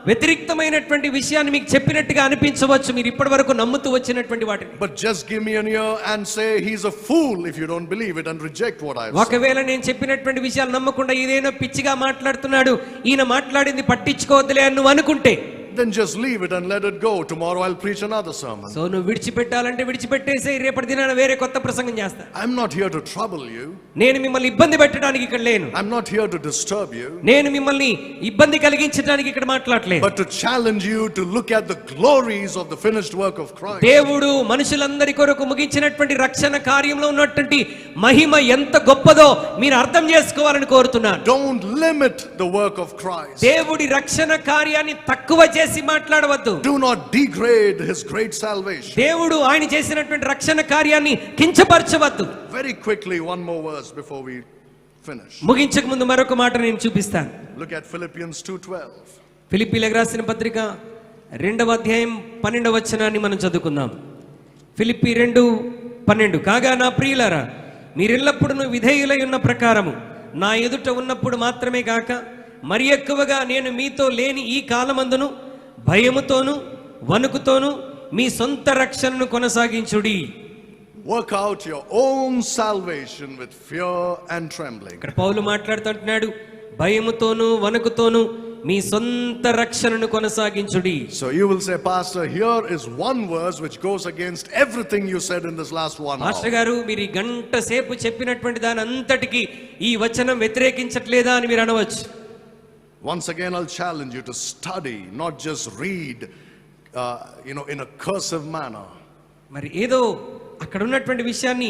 వ్యతిరేక్తమైనటువంటి విషయాన్ని మీకు చెప్పినట్టుగా అనిపించవచ్చు, మీరు ఇప్పటి వరకు నమ్ముతూ వచ్చినటువంటి వాటిని. But just give me an ear and say he's a fool if you don't believe it and reject what I've said. ఒకవేళ నేను చెప్పినటువంటి విషయాలు నమ్మకుండా ఇదేనో పిచ్చిగా మాట్లాడుతున్నాడు, ఈయన మాట్లాడింది పట్టించుకోవద్దులే అని నువ్వు అనుకుంటే, then just leave it and let it go. Tomorrow I'll preach another sermon. So నువ్వు విడిచిపెట్టాలంటే విడిచిపెట్టేసే, రేపటి దినాన వేరే కొత్త ప్రసంగం చేస్తా. I'm not here to trouble you. నేను మిమ్మల్ని ఇబ్బంది పెట్టడానికి ఇక్కడ లేను. I'm not here to disturb you. నేను మిమ్మల్ని ఇబ్బంది కలిగించడానికి ఇక్కడ మాట్లాడలేదు. But to challenge you to look at the glories of the finished work of Christ. దేవుడు మనుషులందరి కొరకు ముగించినటువంటి రక్షణ కార్యంలో ఉన్నటువంటి మహిమ ఎంత గొప్పదో మీరు అర్థం చేసుకోవాలని కోరుతున్నాను. Don't limit the work of Christ. దేవుడి రక్షణ కార్యాన్ని తక్కువ చేసి మాట్లాడవద్దు. Do not degrade his great salvation. దేవుడు ఆయన చేసినటువంటి రక్షణ కార్యాన్ని కించపరచవద్దు. Very quickly, one more verse before we finish. ముగించక ముందు మరొక మాట నేను చూపిస్తాను. Look at Philippians 2:12. ఫిలిప్పీలకు రాసిన పత్రిక 2వ అధ్యాయం 12వ వచనాన్ని మనం చదువుకుందాం. ఫిలిప్పీ 2:12. కాగా నా ప్రియులారా, మీరెల్లప్పుడూ విధేయులై ఉన్న ప్రకారము నా ఎదుట ఉన్నప్పుడు మాత్రమే కాక మరి ఎక్కువగా నేను మీతో లేని ఈ కాలమందును భయముతోను వణుకుతోను మీ సొంత రక్షణను కొనసాగించుడి. Work out your own salvation with fear and trembling. ఇక్కడ పౌలు మాట్లాడుతుంటున్నాడు, భయముతోను వణుకుతోను మీ సొంత రక్షణను కొనసాగించుడి. So you will say, Pastor, here is one verse which goes against everything you said in this last 1 hour. Master గారు, మీరు ఈ గంట సేపు చెప్పినటువంటి దాని అంతటికి ఈ వచనం వ్యతిరేకించట్లేదా అని మీరు అనవచ్చు. Once again, I'll challenge you to study, not just read, in a cursive manner. మరి ఏదో అక్కడ ఉన్నటువంటి విషయాన్ని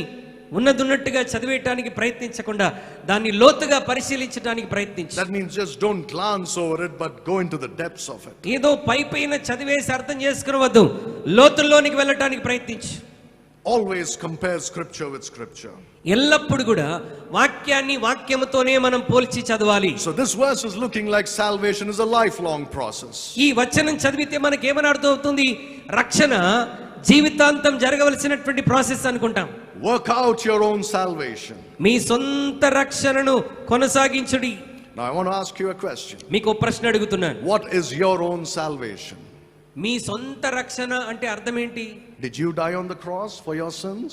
ఉన్నదున్నట్టుగా చదివేయటానికి ప్రయత్నించకుండా దాన్ని లోతుగా పరిశీలించడానికి ప్రయత్నించు. That means just don't glance over it, but go into the depths of it. ఏదో పైపైన చదివేసి అర్థం చేసుకునవద్దు, లోతుల్లోనికి వెళ్ళటానికి ప్రయత్నించు. Always compare scripture with scripture. ఎల్లప్పుడు కూడా వాక్యాన్ని వాక్యముతోనే మనం పోల్చి చదవాలి. So this verse is looking like salvation is a lifelong process. ఈ వచనం చదివితే మనకి ఏమని అర్థం అవుతుంది? రక్షణ జీవితాంతం జరగవలసినటువంటి ప్రాసెస్ అనుకుంటాం. Work out your own salvation. మీ సొంత రక్షణను కొనసాగించుడి. Now I want to ask you a question. మీకు ఒక ప్రశ్న అడుగుతున్నాను. What is your own salvation? మీ సొంత రక్షణ అంటే అర్థం ఏంటి? Did you die on the cross for your sins?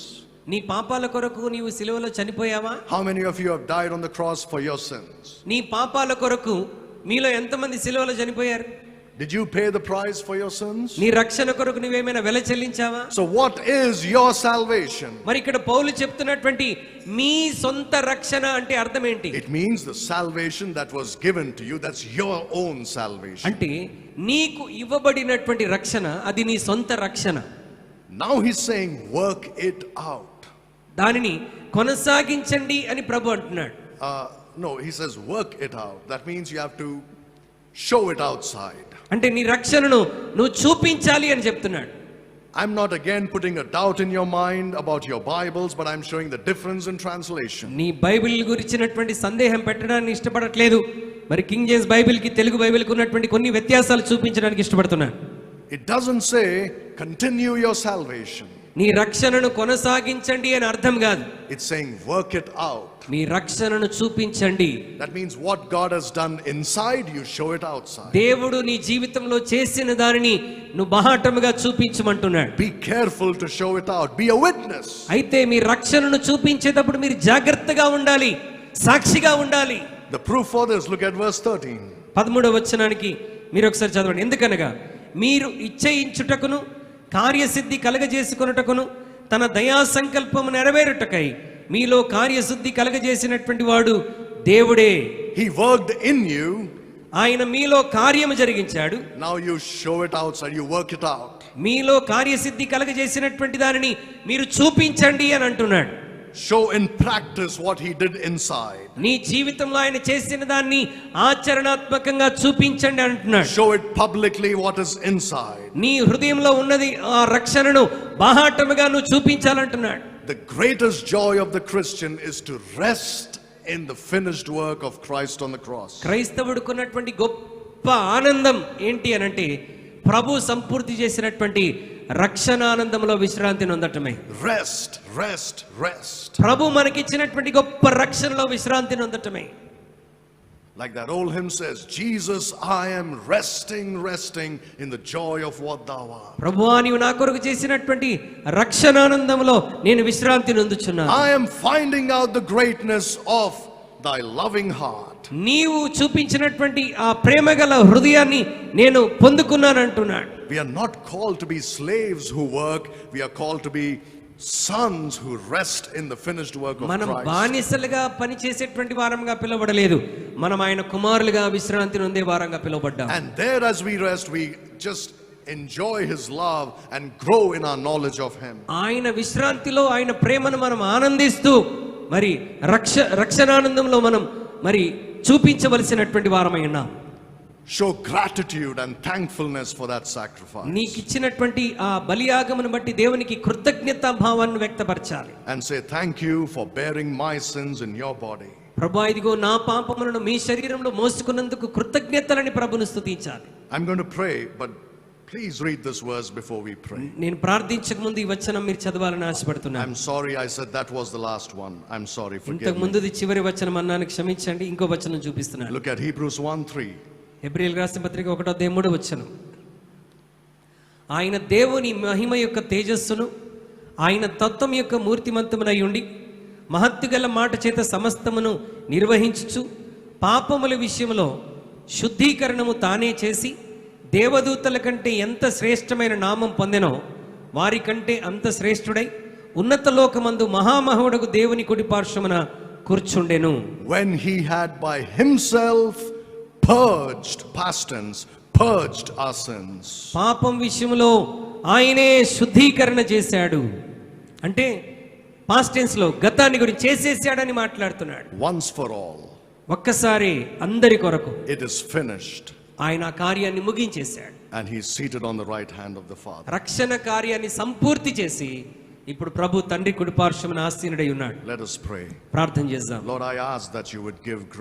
నీ పాపాల కొరకు నీవు సిలువలో చనిపోయావా? How many of you have died on the cross for your sins? నీ పాపాల కొరకు మీలో ఎంతమంది సిలువలో చనిపోయారు? Did you pay the price for your sins? నీ రక్షణ కొరకు నువ్వేమైనా వెల చెల్లించావా? So what is your salvation? మరి ఇక్కడ పౌలు చెప్తున్నటువంటి మీ సొంత రక్షణ అంటే అర్థం ఏంటి? It means the salvation that was given to you, that's your own salvation. అంటే నీకు ఇవ్వబడినటువంటి రక్షణ, అది నీ సొంత రక్షణ. Now he's saying work it out. దానిని కొనసాగించండి అని ప్రభు అంటున్నాడు. No, he says work it out. That means you have to show it outside. అంటే నీ రక్షణను నువ్వు చూపించాలి అని చెప్తున్నాడు. I'm not again putting a doubt in your mind about your Bibles, but I'm showing the difference in translation. నీ Bible గురించినటువంటి సందేహం పెట్టడానికి ఇష్టపడట్లేదు. మరి కింగ్ జేమ్స్ బైబిల్ కి తెలుగు బైబిల్ కి ఉన్నటువంటి కొన్ని వ్యత్యాసాలు చూపించడానికి ఇష్టపడుతున్నాను. It doesn't say continue your salvation. నీ రక్షణను కొనసాగించండి అని అర్థం కాదు. It's saying work it out. మీ రక్షణను చూపించండి. That means what God has done inside, you show it outside. దేవుడు నీ జీవితంలో చేసిన దానిని నువ్వు బాహాటముగా చూపించమంటున్నాడు. Be careful to show it out. Be a witness. అయితే మీ రక్షణను చూపించేటప్పుడు మీరు జాగ్రత్తగా ఉండాలి, సాక్షిగా ఉండాలి. The proof for this, look at verse 13. 13వ వచనానికి మీరు ఒకసారి చదవండి. ఎందుకనగా మీరు ఇచ్చయించుటకును కార్యసిద్ధి కలగజేసుకొనుటకును తన దయా సంకల్పము నెరవేరుటకై మీలో కార్యశుద్ధి కలగజేసినటువంటి వాడు దేవుడే. He worked in you. ఆయన మీలో కార్యము జరిగించాడు. Now you show it outside. You work it out. మీలో కార్యసిద్ధి కలగజేసినటువంటి దానిని మీరు చూపించండి అని అంటున్నాడు. show in practice what he did inside. నీ జీవితంలో ఆయన చేసిన దాన్ని ఆచరణాత్మకంగా చూపించండి అంటున్నాడు. Show it publicly what is inside. నీ హృదయంలో ఉన్నది ఆ రక్షణను బాహాటముగా నువ్వు చూపించాలంటున్నాడు. The greatest joy of the Christian is to rest in the finished work of Christ on the cross. క్రైస్తవుడుకున్నటువంటి గొప్ప ఆనందం ఏంటి అనంటే ప్రభు సంపూర్తి చేసినటువంటి రక్షణ ఆనందంలో విశ్రాంతి నొందటమే. Rest, rest, rest. ప్రభు మనకిచ్చినటువంటి గొప్ప రక్షణలో విశ్రాంతి నొందటమే. Like that old hymn says, Jesus, I am resting, resting in the joy of what thou art. ప్రభువా నీవు నా కొరకు చేసినటువంటి రక్షణ ఆనందంలో నేను విశ్రాంతి నొందుచున్నాను. I am finding out the greatness of thy loving heart. నీవు చూపించినటువంటి ఆ ప్రేమగల హృదయాన్ని నేను పొందుకున్నాను అంటున్నాడు. We are not called to be slaves who work, we are called to be sons who rest in the finished work of మనం Christ. బానిసలుగా పనిచేసేటువంటి వారంగా పిలువబడలేదు, మనం ఆయన కుమారులుగా విశ్రాంతి నొందే వారంగా పిలువబడ్డాం. And there as we rest, we just enjoy his love and grow in our knowledge of him. ఆయన విశ్రాంతిలో ఆయన ప్రేమను మనం ఆనందిస్తూ మరి రక్షణానందంలో మనం మరి చూపించవలసినటువంటి వారమై ఉన్నాం. Show gratitude and thankfulness for that sacrifice. నీకు ఇచ్చినటువంటి ఆ బలియాగమును బట్టి దేవునికి కృతజ్ఞతా భావాన్ని వ్యక్తపరచాలి. And say thank you for bearing my sins in your body. ప్రభువా ఇదిగో నా పాపములను మీ శరీరంలో మోసుకున్నందుకు కృతజ్ఞతలని ప్రభును స్తుతించాలి. I'm going to pray, but please read this verse before we pray. నేను ప్రార్థించక ముందు ఈ వచనం మీరు చదవాలని ఆశపడుతున్నాను. I'm sorry I said that was the last one. I'm sorry, ఇంతకు forgive me. ముందుది చివరి వచనం అన్నాను, క్షమించండి. ఇంకో వచనం చూపిస్తున్నాను. Look at Hebrews 1:3. హెబ్రీయులకు రాసిన పత్రిక 1:3 వచనం. ఆయన దేవుని మహిమ యొక్క తేజస్సును ఆయన తత్వం యొక్క మూర్తిమంతమునై ఉండి మహత్తుగల మాట చేత సమస్తమును నిర్వహించుచు పాపముల విషయంలో శుద్ధీకరణము తానే చేసి దేవదూతల కంటే ఎంత శ్రేష్టమైన నామం పొందెనో వారి కంటే అంత శ్రేష్ఠుడై ఉన్నత లోకమందు మహామహుడకు దేవుని కుడి పార్శ్వమున కూర్చుండెను. When he had by himself purged, past tense, purged our sins. పాపం విషయంలో ఆయనే శుద్ధీకరణ చేశాడు అంటే పాస్ట్ టెన్స్ లో గతాన్ని గురించి చేసేసాడని మాట్లాడుతున్నాడు. Once for all. ఒక్కసారి అందరి కొరకు It is finished. ఆయన ఆ కార్యాన్ని ముగించేశాడు. And he is seated on the right hand of the Father. రక్షణ కార్యాన్ని సంపూర్తి చేసి ఇప్పుడు ప్రభు తండ్రి కుడి పార్శ్వమున ఆసీనుడై ఉన్నాడు. Let us pray. ప్రార్థన చేద్దాం. Lord, I ask that you would give grace